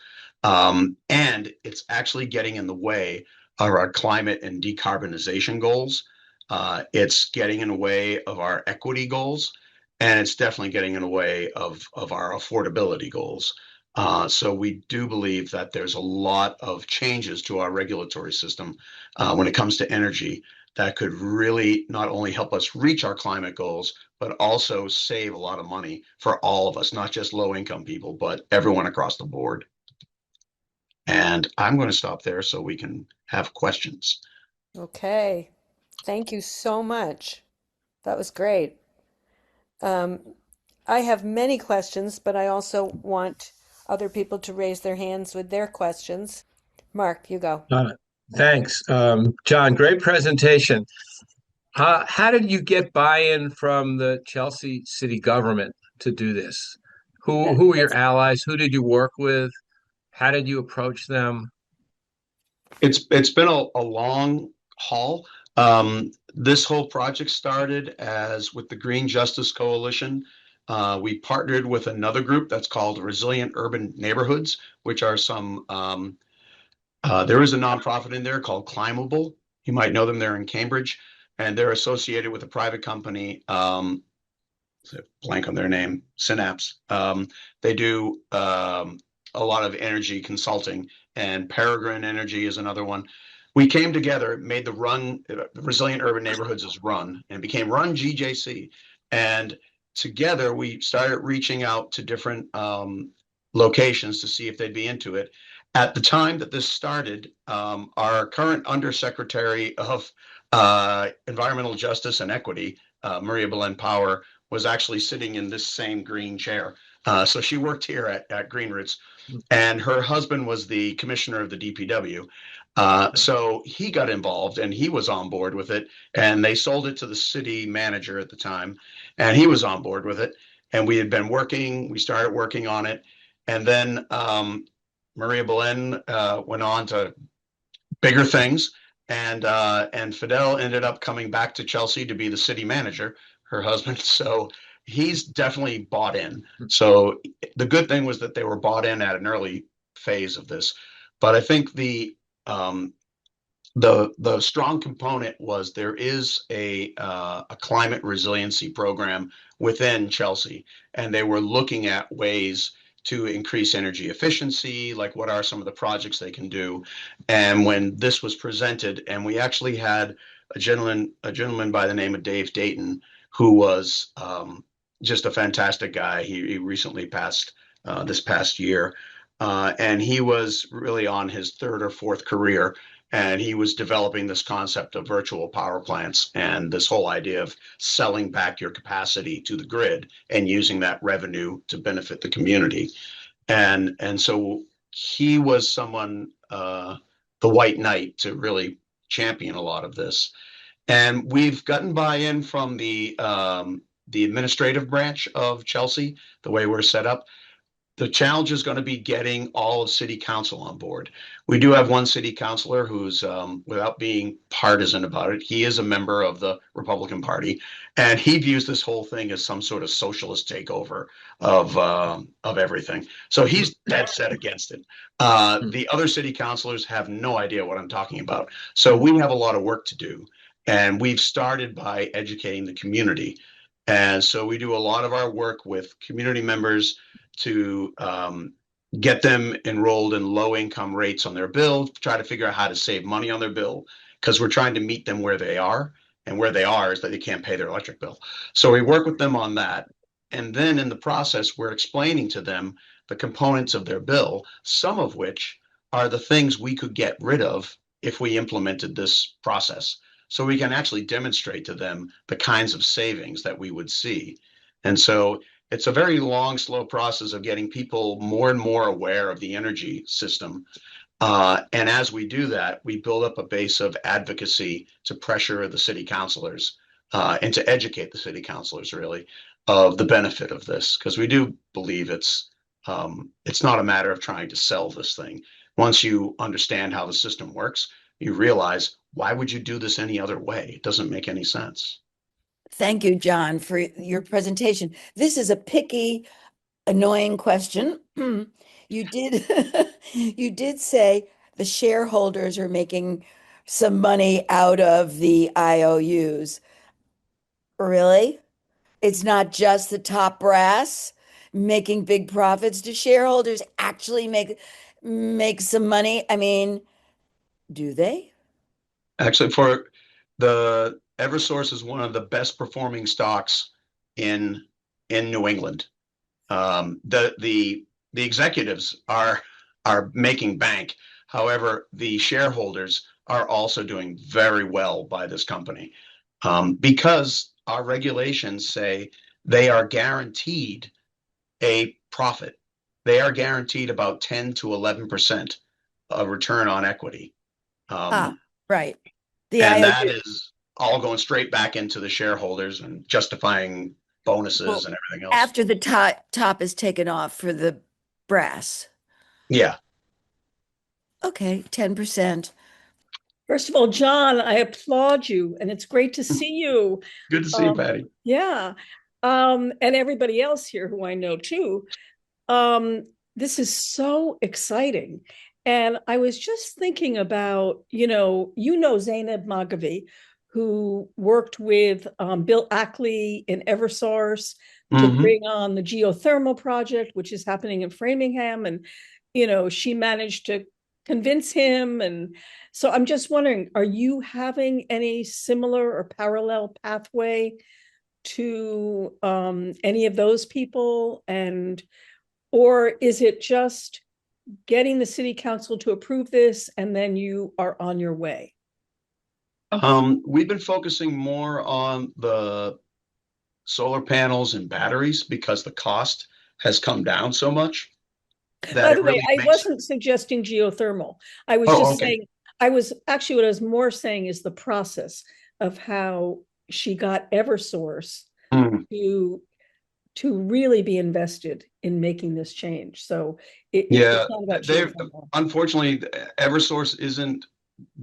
And it's actually getting in the way of our climate and decarbonization goals. It's getting in the way of our equity goals, and it's definitely getting in the way of our affordability goals. So we do believe that there's a lot of changes to our regulatory system when it comes to energy that could really not only help us reach our climate goals, but also save a lot of money for all of us, not just low income people, but everyone across the board. And I'm going to stop there so we can have questions. Okay. Thank you so much. That was great. Um, I have many questions, but I also want other people to raise their hands with their questions. Mark, you go. Uh, thanks, John. Great presentation. How did you get buy-in from the Chelsea city government to do this? Who were your That's allies? Who did you work with? How did you approach them? It's been a long haul. This whole project started as with the Green Justice Coalition. We partnered with another group that's called Resilient Urban Neighborhoods, which are there is a nonprofit in there called Climbable. You might know them. They're in Cambridge, and they're associated with a private company. Blank on their name, Synapse. They do a lot of energy consulting, and Peregrine Energy is another one. We came together, made the Run Resilient Urban Neighborhoods as Run, and became Run GJC. And together we started reaching out to different locations to see if they'd be into it. At the time that this started, our current Undersecretary of Environmental Justice and Equity, Maria Belen Power, was actually sitting in this same green chair. So she worked here at Greenroots, and her husband was the commissioner of the DPW. So he got involved and he was on board with it. And they sold it to the city manager at the time, and he was on board with it. And we started working on it. And then Maria Belen went on to bigger things. And Fidel ended up coming back to Chelsea to be the city manager, her husband. So he's definitely bought in. So the good thing was that they were bought in at an early phase of this. But I think the strong component was there is a climate resiliency program within Chelsea, and they were looking at ways to increase energy efficiency, like what are some of the projects they can do. And when this was presented, and we actually had a gentleman by the name of Dave Dayton, who was just a fantastic guy. He recently passed this past year, and he was really on his third or fourth career, and he was developing this concept of virtual power plants and this whole idea of selling back your capacity to the grid and using that revenue to benefit the community. And so he was someone, the white knight, to really champion a lot of this. And we've gotten buy-in from the administrative branch of Chelsea, the way we're set up. The challenge is going to be getting all of city council on board. We do have one city councilor who's, without being partisan about it, he is a member of the Republican Party, and he views this whole thing as some sort of socialist takeover of everything. So he's dead set against it. The other city councilors have no idea what I'm talking about. So we have a lot of work to do, and we've started by educating the community. And so we do a lot of our work with community members to get them enrolled in low income rates on their bill, try to figure out how to save money on their bill, because we're trying to meet them where they are. And where they are is that they can't pay their electric bill. So we work with them on that. And then in the process, we're explaining to them the components of their bill, some of which are the things we could get rid of if we implemented this process. So we can actually demonstrate to them the kinds of savings that we would see. And so it's a very long, slow process of getting people more and more aware of the energy system. And as we do that, we build up a base of advocacy to pressure the city councilors and to educate the city councilors, really, of the benefit of this, because we do believe it's not a matter of trying to sell this thing. Once you understand how the system works, you realize, why would you do this any other way? It doesn't make any sense. Thank you, John, for your presentation. This is a picky, annoying question. You did you did say the shareholders are making some money out of the IOUs. Really? It's not just the top brass making big profits. Do shareholders actually make some money? I mean, do they? Actually, for the Eversource is one of the best performing stocks in New England. The executives are making bank. However, the shareholders are also doing very well by this company, because our regulations say they are guaranteed a profit. They are guaranteed about 10 to 11% of return on equity. Ah, right. The And that IOU. is all going straight back into the shareholders and justifying bonuses Well, and everything else. after the top is taken off for the brass. Yeah. Okay, 10%. First of all, John, I applaud you, and it's great to see you. Good to see you, Patty. Yeah. And everybody else here who I know too. This is so exciting. And I was just thinking about, Zainab Magavi, who worked with Bill Ackley in Eversource to Mhm. bring on the geothermal project, which is happening in Framingham. And, she managed to convince him. And so I'm just wondering, are you having any similar or parallel pathway to any of those people? And or is it just getting the city council to approve this and then you are on your way? We've been focusing more on the solar panels and batteries because the cost has come down so much that By it the way, really I makes. wasn't suggesting geothermal. I was Oh, just okay. saying, I was actually, what I was more saying is the process of how she got Eversource Mm. to really be invested in making this change. So Yeah, it's not about they geothermal. unfortunately Eversource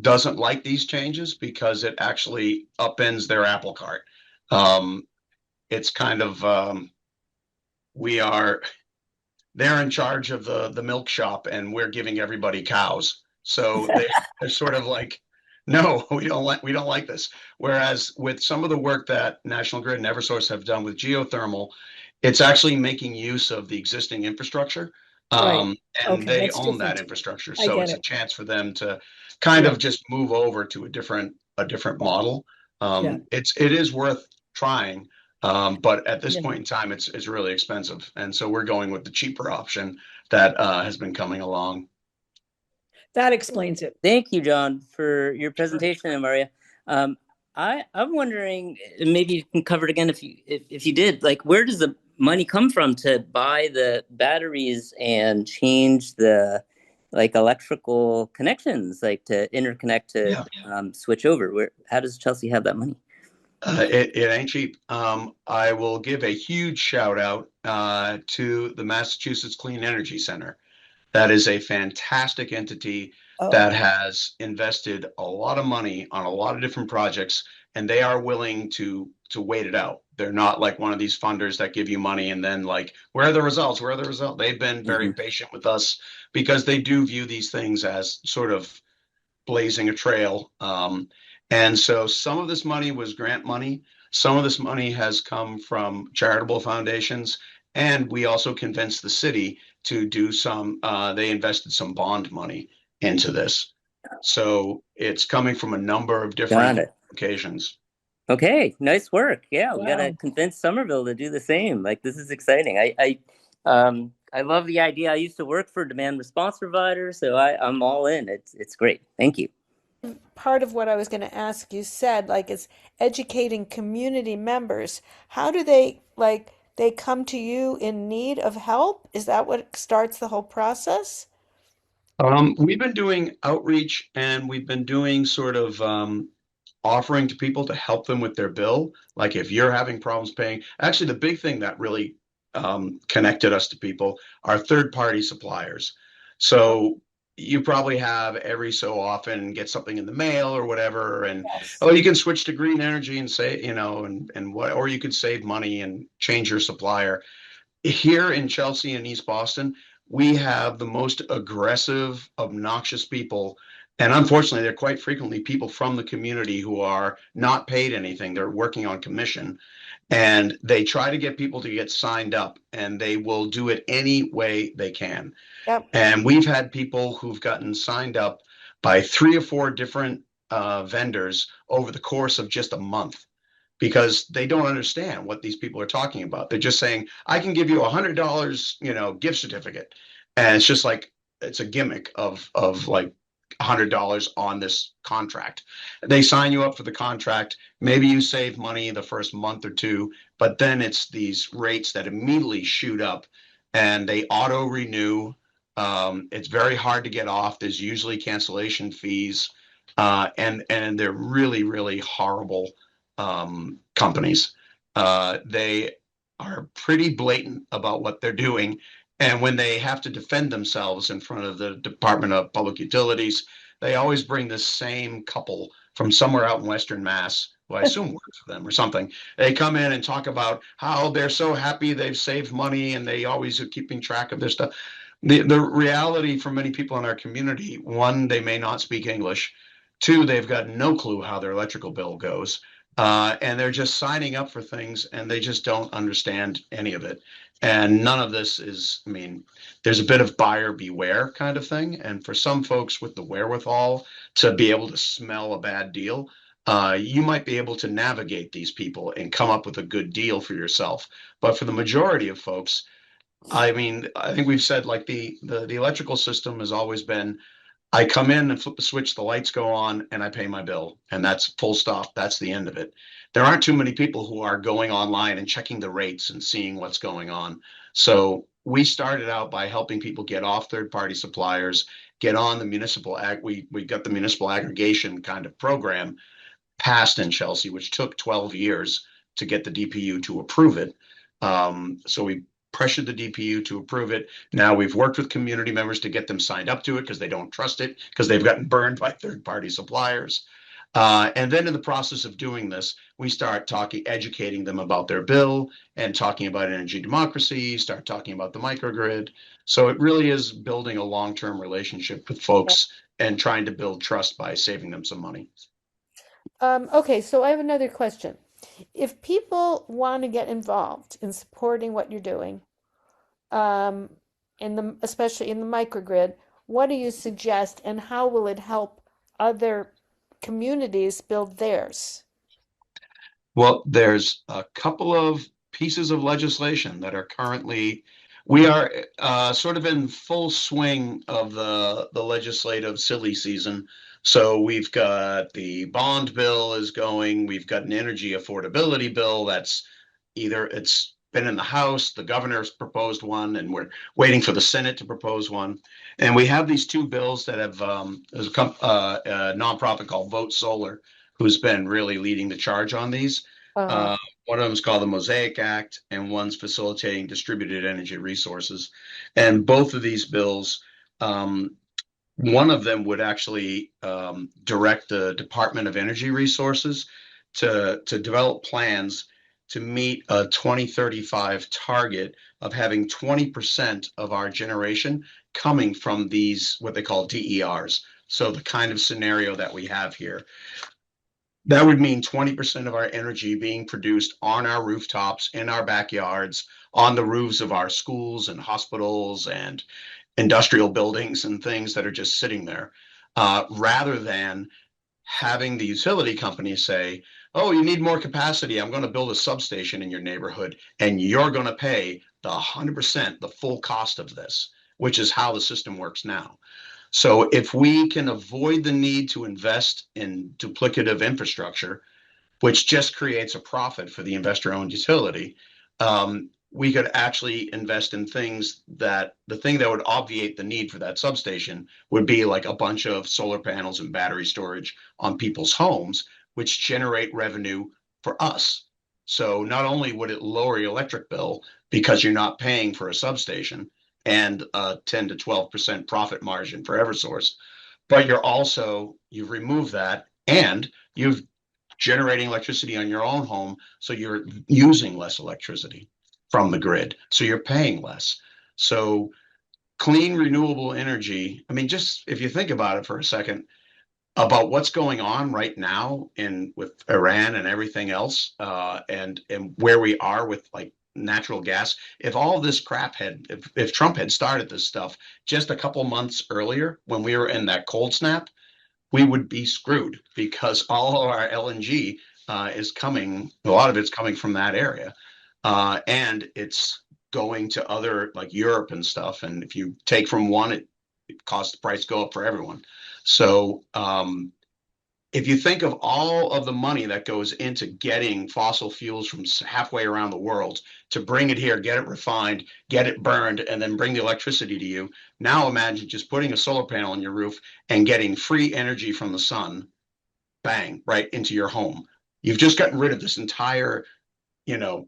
doesn't like these changes because it actually upends their apple cart. Um, it's kind of we are they're in charge of the milk shop and we're giving everybody cows. So they're sort of like, no, we don't like this. Whereas with some of the work that National Grid and Eversource have done with geothermal, it's actually making use of the existing infrastructure. Right. Um, and Okay, they that's own that different. infrastructure. I So get it's a it. chance for them to kind Yeah, of just move over to a different yeah, model. yeah, It is worth trying. But at this yeah. point in time, it's really expensive. And so we're going with the cheaper option that has been coming along. That explains it. Thank you, John, for your Sure. presentation, and Maria. Um, I'm wondering, maybe you can cover it again if you did. Like, where does the money come from to buy the batteries and change the like electrical connections, like to interconnect to Yeah. switch over? How does Chelsea have that money? It ain't cheap. I will give a huge shout out to the Massachusetts Clean Energy Center. That is a fantastic entity Oh, that has invested a lot of money on a lot of different projects, and they are willing to wait it out. They're not like one of these funders that give you money and then like, where are the results? Where are the results? They've been very Hmm. patient with us because they do view these things as sort of blazing a trail. And so some of this money was grant money. Some of this money has come from charitable foundations. And we also convinced the city to do they invested some bond money into this. So it's coming from a number of Got different it. occasions. Okay, nice work. Yeah, we gotta Wow. convince Somerville to do the same. Like, this is exciting. I love the idea. I used to work for demand response providers, so I'm all in. It's great. Thank you. Part of what I was going to ask you said, like, it's educating community members. How do they come to you in need of help? Is that what starts the whole process? We've been doing outreach and we've been doing sort of offering to people to help them with their bill. Like if you're having problems paying, actually, the big thing that really connected us to people are third party suppliers. So you probably have every so often get something in the mail or whatever, and Yes. oh, you can switch to green energy and say, and what, or you could save money and change your supplier. Here in Chelsea and East Boston, we have the most aggressive, obnoxious people. And unfortunately, they're quite frequently people from the community who are not paid anything. They're working on commission. And they try to get people to get signed up, and they will do it any way they can. Yep. And we've had people who've gotten signed up by 3 or 4 different vendors over the course of just a month because they don't understand what these people are talking about. They're just saying, I can give you $100, gift certificate. And it's just like, it's a gimmick of like $100 on this contract. They sign you up for the contract. Maybe you save money the first month or two, but then it's these rates that immediately shoot up and they auto renew. It's very hard to get off. There's usually cancellation fees, and they're really, really horrible companies. They are pretty blatant about what they're doing. And when they have to defend themselves in front of the Department of Public Utilities, they always bring this same couple from somewhere out in Western Mass, who I assume works for them or something. They come in and talk about how they're so happy they've saved money and they always are keeping track of their stuff. The reality for many people in our community, one, they may not speak English. Two, they've got no clue how their electrical bill goes. And they're just signing up for things and they just don't understand any of it. And none of this is, I mean, there's a bit of buyer beware kind of thing. And for some folks with the wherewithal to be able to smell a bad deal, you might be able to navigate these people and come up with a good deal for yourself. But for the majority of folks, I mean, I think we've said like the electrical system has always been I come in and flip the switch, the lights go on, and I pay my bill. And that's full stop. That's the end of it. There aren't too many people who are going online and checking the rates and seeing what's going on. So we started out by helping people get off third-party suppliers, get on the we got the municipal aggregation kind of program passed in Chelsea, which took 12 years to get the DPU to approve it. So we pressured the DPU to approve it. Now we've worked with community members to get them signed up to it because they don't trust it because they've gotten burned by third party suppliers. And then in the process of doing this, we start educating them about their bill and talking about energy democracy, start talking about the microgrid. So it really is building a long-term relationship with folks and trying to build trust by saving them some money. Okay, so I have another question. If people want to get involved in supporting what you're doing, um, especially in the microgrid, what do you suggest, and how will it help other communities build theirs? Well, there's a couple of pieces of legislation that are currently, we are sort of in full swing of the legislative silly season. So we've got the bond bill is going, we've got an energy affordability bill that's either it's been in the House, the governor's proposed one, and we're waiting for the Senate to propose one. And we have these two bills that have, there's a nonprofit called Vote Solar, who's been really leading the charge on these. Uh-huh. Uh, One of them is called the Mosaic Act, and one's facilitating distributed energy resources. And both of these bills, one of them would actually direct the Department of Energy Resources to develop plans to meet a 2035 target of having 20% of our generation coming from these, what they call DERs. So the kind of scenario that we have here. That would mean 20% of our energy being produced on our rooftops, in our backyards, on the roofs of our schools and hospitals and industrial buildings and things that are just sitting there, rather than having the utility companies say, oh, you need more capacity. I'm going to build a substation in your neighborhood and you're going to pay the 100%, the full cost of this, which is how the system works now. So if we can avoid the need to invest in duplicative infrastructure, which just creates a profit for the investor-owned utility, we could actually invest in things that the thing that would obviate the need for that substation would be like a bunch of solar panels and battery storage on people's homes, which generate revenue for us. So not only would it lower your electric bill because you're not paying for a substation and a 10 to 12% profit margin for Eversource, but you've removed that and you've generating electricity on your own home, so you're using less electricity from the grid, so you're paying less. So clean renewable energy, I mean, just if you think about it for a second, about what's going on right now in with Iran and everything else, and where we are with like natural gas. If all this crap if Trump had started this stuff just a couple months earlier when we were in that cold snap, we would be screwed because all of our LNG is coming, a lot of it's coming from that area. And it's going to other like Europe and stuff. And if you take from one, it causes the price go up for everyone. So if you think of all of the money that goes into getting fossil fuels from halfway around the world to bring it here, get it refined, get it burned, and then bring the electricity to you. Now imagine just putting a solar panel on your roof and getting free energy from the sun, bang, right into your home. You've just gotten rid of this entire,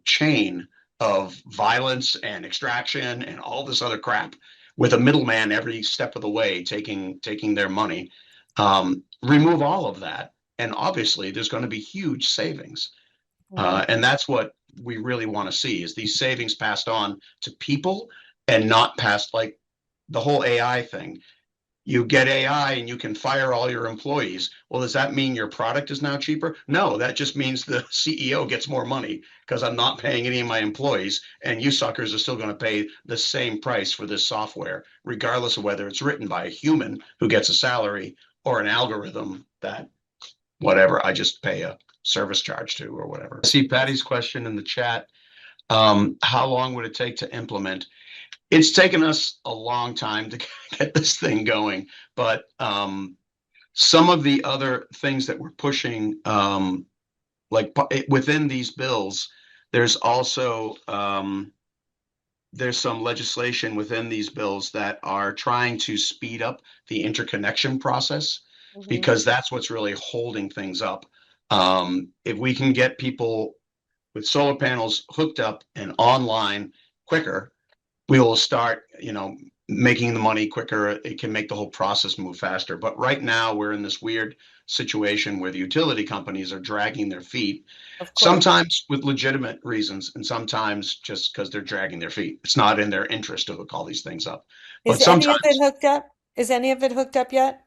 chain of violence and extraction and all this other crap with a middleman every step of the way taking their money. Remove all of that, and obviously there's going to be huge savings. Mhm. And that's what we really want to see is these savings passed on to people and not passed like the whole AI thing. You get AI and you can fire all your employees. Well, does that mean your product is now cheaper? No, that just means the CEO gets more money because I'm not paying any of my employees, and you suckers are still going to pay the same price for this software, regardless of whether it's written by a human who gets a salary or an algorithm that whatever I just pay a service charge to or whatever. I see Patty's question in the chat. How long would it take to implement? It's taken us a long time to get this thing going, but some of the other things that we're pushing, like within these bills, there's also there's some legislation within these bills that are trying to speed up the interconnection process Mhm. because that's what's really holding things up. If we can get people with solar panels hooked up and online quicker, we will start, making the money quicker. It can make the whole process move faster. But right now, we're in this weird situation where the utility companies are dragging their feet, Of course. sometimes with legitimate reasons, and sometimes just because they're dragging their feet. It's not in their interest to hook all these things up. Is But any of it sometimes hooked up? Is any of it hooked up yet?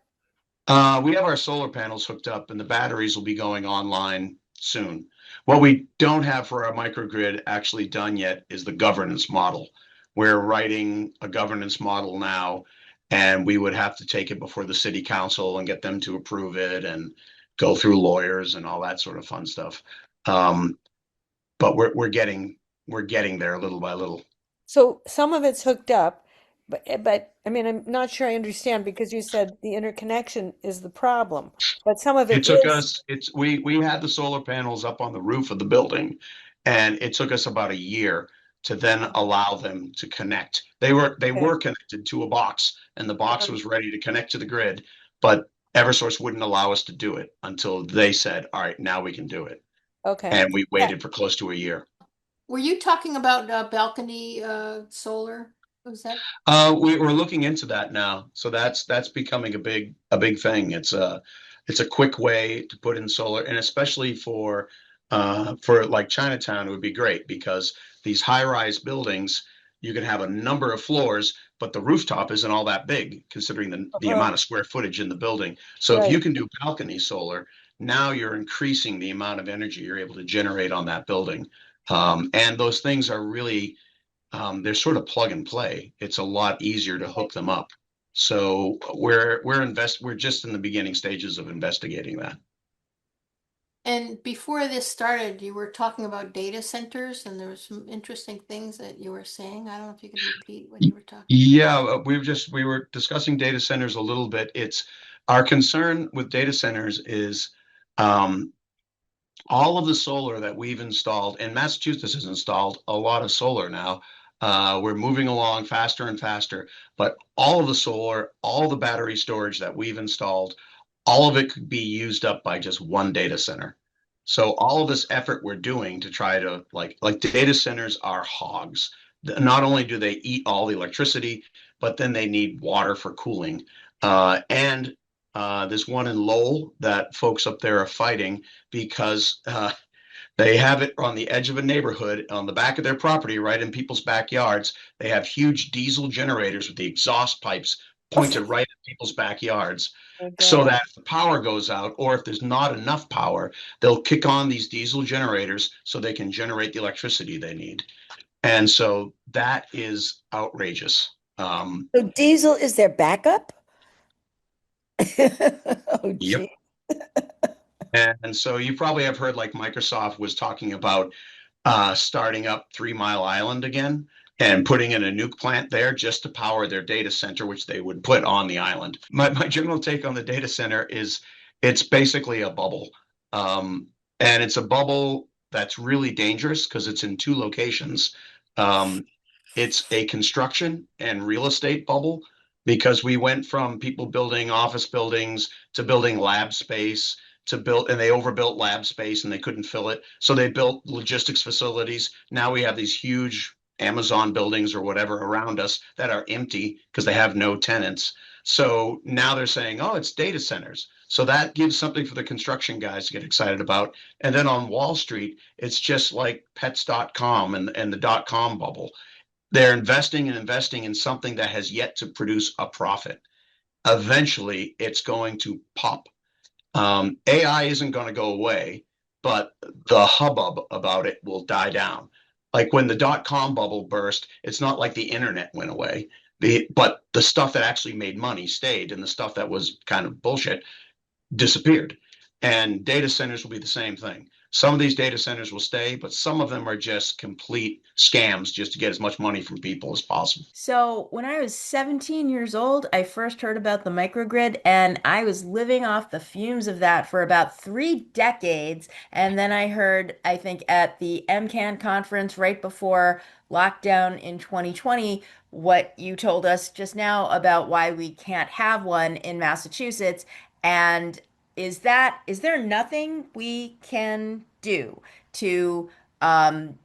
we have our solar panels hooked up, and the batteries will be going online soon. What we don't have for our microgrid actually done yet is the governance model. We're writing a governance model now, and we would have to take it before the city council and get them to approve it and go through lawyers and all that sort of fun stuff. Um, but we're getting there little by little. So some of it's hooked up, but I mean, I'm not sure I understand because you said the interconnection is the problem, but some of it It took is. us, it's we had the solar panels up on the roof of the building, and it took us about a year to then allow them to connect. They were Okay. connected to a box, and the box Uh-huh. was ready to connect to the grid, but Eversource wouldn't allow us to do it until they said, "All right, now we can do it." Okay. And we Yeah. waited for close to a year. Were you talking about balcony solar? Was that? We're looking into that now, so that's becoming a big thing. It's a quick way to put in solar, and especially for like Chinatown, it would be great because these high-rise buildings, you can have a number of floors, but the rooftop isn't all that big considering the Uh-huh. amount of square footage in the building. So if Right. you can do balcony solar, now you're increasing the amount of energy you're able to generate on that building. And those things are really they're sort of plug and play. It's a lot easier to hook them up. So we're just in the beginning stages of investigating that. And before this started, you were talking about data centers, and there were some interesting things that you were saying. I don't know if you could repeat what you were talking about. Yeah, we were discussing data centers a little bit. It's our concern with data centers is um, all of the solar that we've installed, and Massachusetts has installed a lot of solar now. We're moving along faster and faster, but all of the solar, all the battery storage that we've installed, all of it could be used up by just one data center. So all of this effort we're doing to try to like data centers are hogs. Not only do they eat all the electricity, but then they need water for cooling. And there's one in Lowell that folks up there are fighting because they have it on the edge of a neighborhood on the back of their property, right in people's backyards. They have huge diesel generators with the exhaust pipes pointed right at people's backyards My so God. that if the power goes out or if there's not enough power, they'll kick on these diesel generators so they can generate the electricity they need. And so that is outrageous. So diesel is their backup? Oh, Yep. gee. And so you probably have heard like Microsoft was talking about starting up 3 Mile Island again and putting in a nuke plant there just to power their data center, which they would put on the island. My general take on the data center is it's basically a bubble. Um, and it's a bubble that's really dangerous because it's in two locations. Um, it's a construction and real estate bubble because we went from people building office buildings to building lab space to build, and they overbuilt lab space and they couldn't fill it. So they built logistics facilities. Now we have these huge Amazon buildings or whatever around us that are empty because they have no tenants. So now they're saying, oh, it's data centers. So that gives something for the construction guys to get excited about. And then on Wall Street, it's just like pets.com and the dot-com bubble. They're investing and investing in something that has yet to produce a profit. Eventually, it's going to pop. AI isn't going to go away, but the hubbub about it will die down. Like when the dot-com bubble burst, it's not like the internet went away. But the stuff that actually made money stayed, and the stuff that was kind of bullshit disappeared. And data centers will be the same thing. Some of these data centers will stay, but some of them are just complete scams just to get as much money from people as possible. So, when I was 17 years old, I first heard about the microgrid, and I was living off the fumes of that for about 3 decades. And then I heard, I think, at the MCAN conference right before lockdown in 2020, what you told us just now about why we can't have one in Massachusetts. And is there nothing we can do to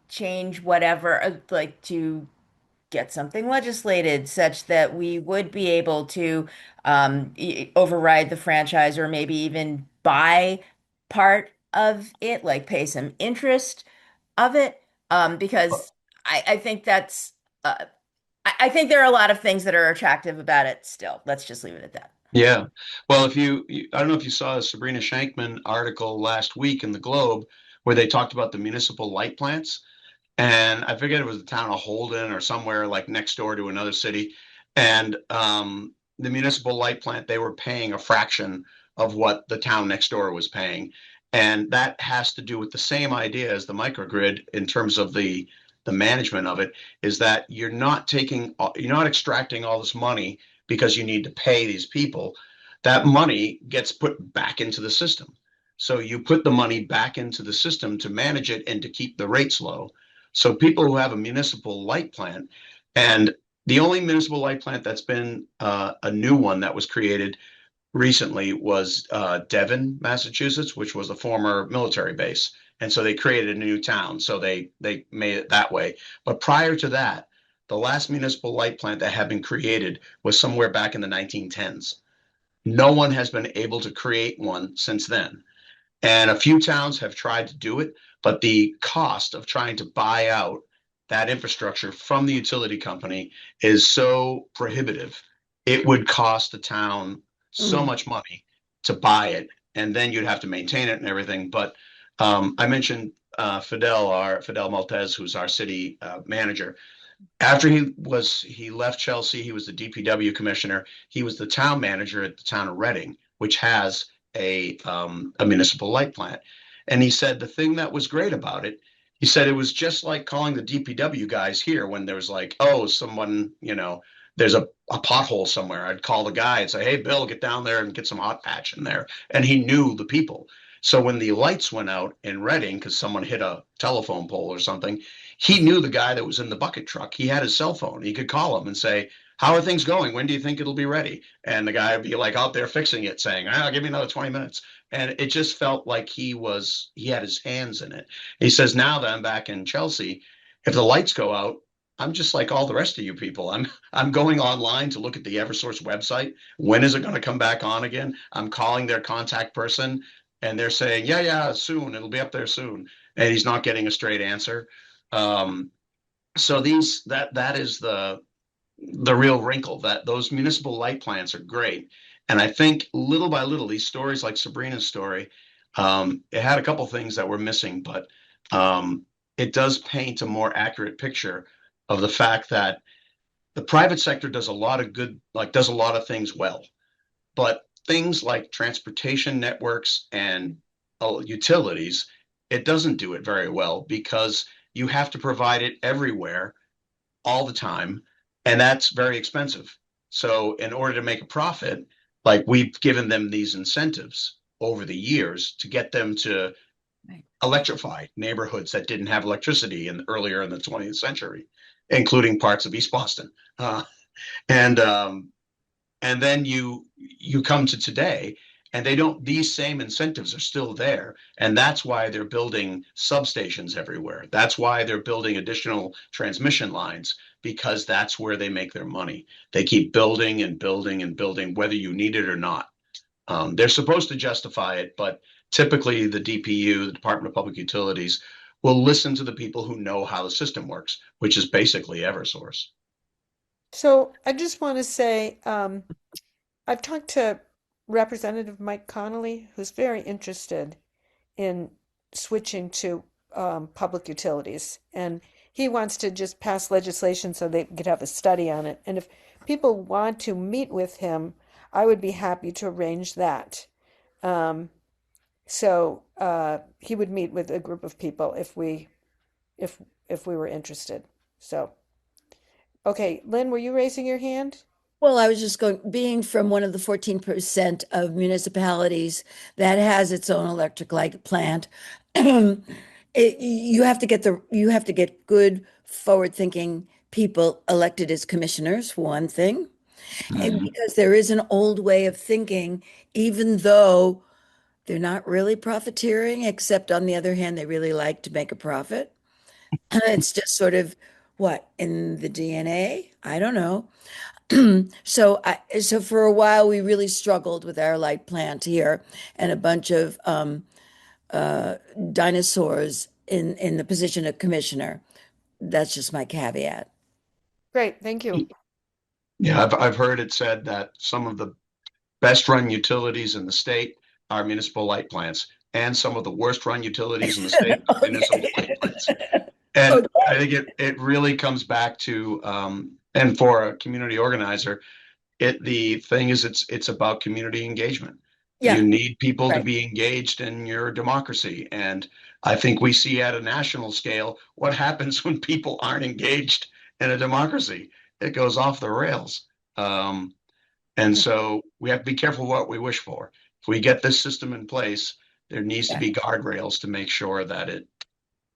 change whatever, like to get something legislated such that we would be able to override the franchise or maybe even buy part of it, like pay some interest of it, because I think that's uh, I think there are a lot of things that are attractive about it still. Let's just leave it at that. Yeah. Well, if I don't know if you saw a Sabrina Shankman article last week in the Globe where they talked about the municipal light plants. And I forget it was the town of Holden or somewhere like next door to another city. And the municipal light plant, they were paying a fraction of what the town next door was paying. And that has to do with the same idea as the microgrid in terms of the management of it, is that you're not extracting all this money because you need to pay these people. That money gets put back into the system. So you put the money back into the system to manage it and to keep the rates low. So people who have a municipal light plant, and the only municipal light plant that's been a new one that was created recently was Devon, Massachusetts, which was a former military base. And so they created a new town. So they made it that way. But prior to that, the last municipal light plant that had been created was somewhere back in the 1910s. No one has been able to create one since then. And a few towns have tried to do it, but the cost of trying to buy out that infrastructure from the utility company is so prohibitive. It would cost the town so Mm. much money to buy it, and then you'd have to maintain it and everything. But I mentioned Fidel Maltez, who's our city manager. After he left Chelsea, he was the DPW commissioner. He was the town manager at the town of Reading, which has a municipal light plant. And he said the thing that was great about it, he said it was just like calling the DPW guys here when there was like, oh, someone, there's a pothole somewhere. I'd call the guy and say, hey, Bill, get down there and get some hot patch in there. And he knew the people. So when the lights went out in Reading because someone hit a telephone pole or something, he knew the guy that was in the bucket truck. He had his cell phone. He could call him and say, how are things going? When do you think it'll be ready? And the guy would be like out there fixing it, saying, "Ah, give me another 20 minutes." And it just felt like he had his hands in it. He says, now that I'm back in Chelsea, if the lights go out, I'm just like all the rest of you people. I'm going online to look at the Eversource website. When is it going to come back on again? I'm calling their contact person and they're saying, yeah, yeah, soon. It'll be up there soon. And he's not getting a straight answer. Um, so that is the real wrinkle, that those municipal light plants are great. And I think little by little, these stories like Sabrina's story, it had a couple things that were missing, but it does paint a more accurate picture of the fact that the private sector does a lot of good, like does a lot of things well, but things like transportation networks and utilities, it doesn't do it very well because you have to provide it everywhere all the time, and that's very expensive. So, in order to make a profit, like we've given them these incentives over the years to get them to Right. electrify neighborhoods that didn't have electricity earlier in the 20th century, including parts of East Boston. And and then you come to today and they don't these same incentives are still there, and that's why they're building substations everywhere. That's why they're building additional transmission lines, because that's where they make their money. They keep building and building and building whether you need it or not. They're supposed to justify it, but typically the DPU, the Department of Public Utilities, will listen to the people who know how the system works, which is basically Eversource. So I just want to say, I've talked to Representative Mike Connolly, who's very interested in switching to public utilities. And he wants to just pass legislation so they could have a study on it. And if people want to meet with him, I would be happy to arrange that. Um, so he would meet with a group of people if if we were interested. So okay, Lynn, were you raising your hand? Well, I was just going, being from one of the 14% of municipalities that has its own electric light plant, you have to get good forward-thinking people elected as commissioners, for one thing. And because there is an old way of thinking, even though they're not really profiteering, except on the other hand, they really like to make a profit. It's just sort of What, in the DNA? I don't know. So for a while we really struggled with our light plant here and a bunch of uh, dinosaurs in the position of commissioner. That's just my caveat. Great, thank you. Yeah, I've heard it said that some of the best run utilities in the state are municipal light plants, and some of the worst run utilities in the state are municipal light plants. Okay. And I Okay. think it really comes back to and for a community organizer, the thing is it's about community engagement. You Yeah, need people to right. be engaged in your democracy. And I think we see at a national scale what happens when people aren't engaged in a democracy. It goes off the rails. Um, and so we have to be careful what we wish for. If we get this system in place, there needs to Yeah. be guardrails to make sure that it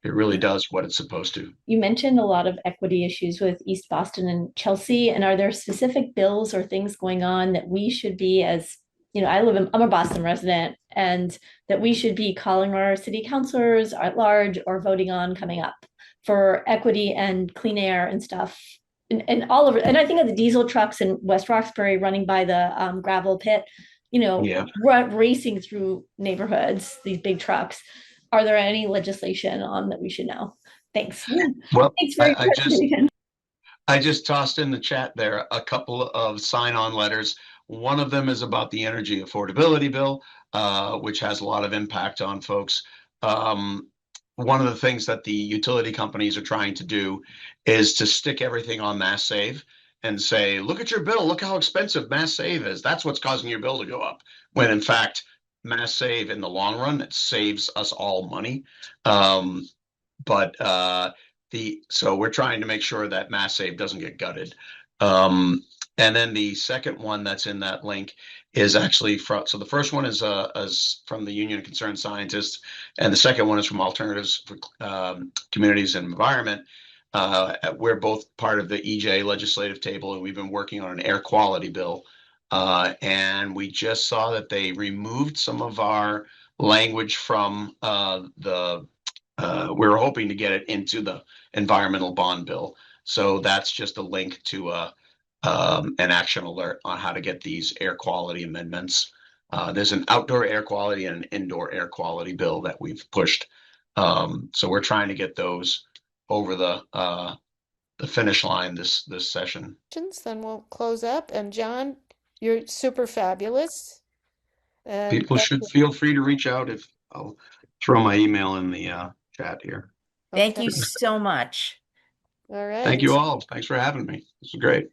really does what it's supposed to. You mentioned a lot of equity issues with East Boston and Chelsea, and are there specific bills or things going on that we should be, as I'm a Boston resident, and that we should be calling our city councilors at large or voting on coming up for equity and clean air and stuff, and all of it. And I think of the diesel trucks in West Roxbury running by the gravel pit, Yeah. racing through neighborhoods, these big trucks. Are there any legislation on that we should know? Thanks. Well, Thanks for your presentation. I just tossed in the chat there a couple of sign-on letters. One of them is about the energy affordability bill, which has a lot of impact on folks. One of the things that the utility companies are trying to do is to stick everything on Mass Save and say, look at your bill, look how expensive Mass Save is. That's what's causing your bill to go up. When in fact, Mass Save in the long run, it saves us all money. But so we're trying to make sure that Mass Save doesn't get gutted. And then the second one that's in that link is actually so the first one is from the Union of Concerned Scientists, and the second one is from Alternatives for Communities and Environment. We're both part of the EJ legislative table, and we've been working on an air quality bill. And we just saw that they removed some of our language from we were hoping to get it into the environmental bond bill. So that's just a link to an action alert on how to get these air quality amendments. There's an outdoor air quality and an indoor air quality bill that we've pushed. So we're trying to get those over the finish line this session. Then we'll close up. And John, you're super fabulous. And People should feel free to reach out. If I'll throw my email in the chat here. Thank okay. you so much. All right. Thank you all. Thanks for having me. This was great.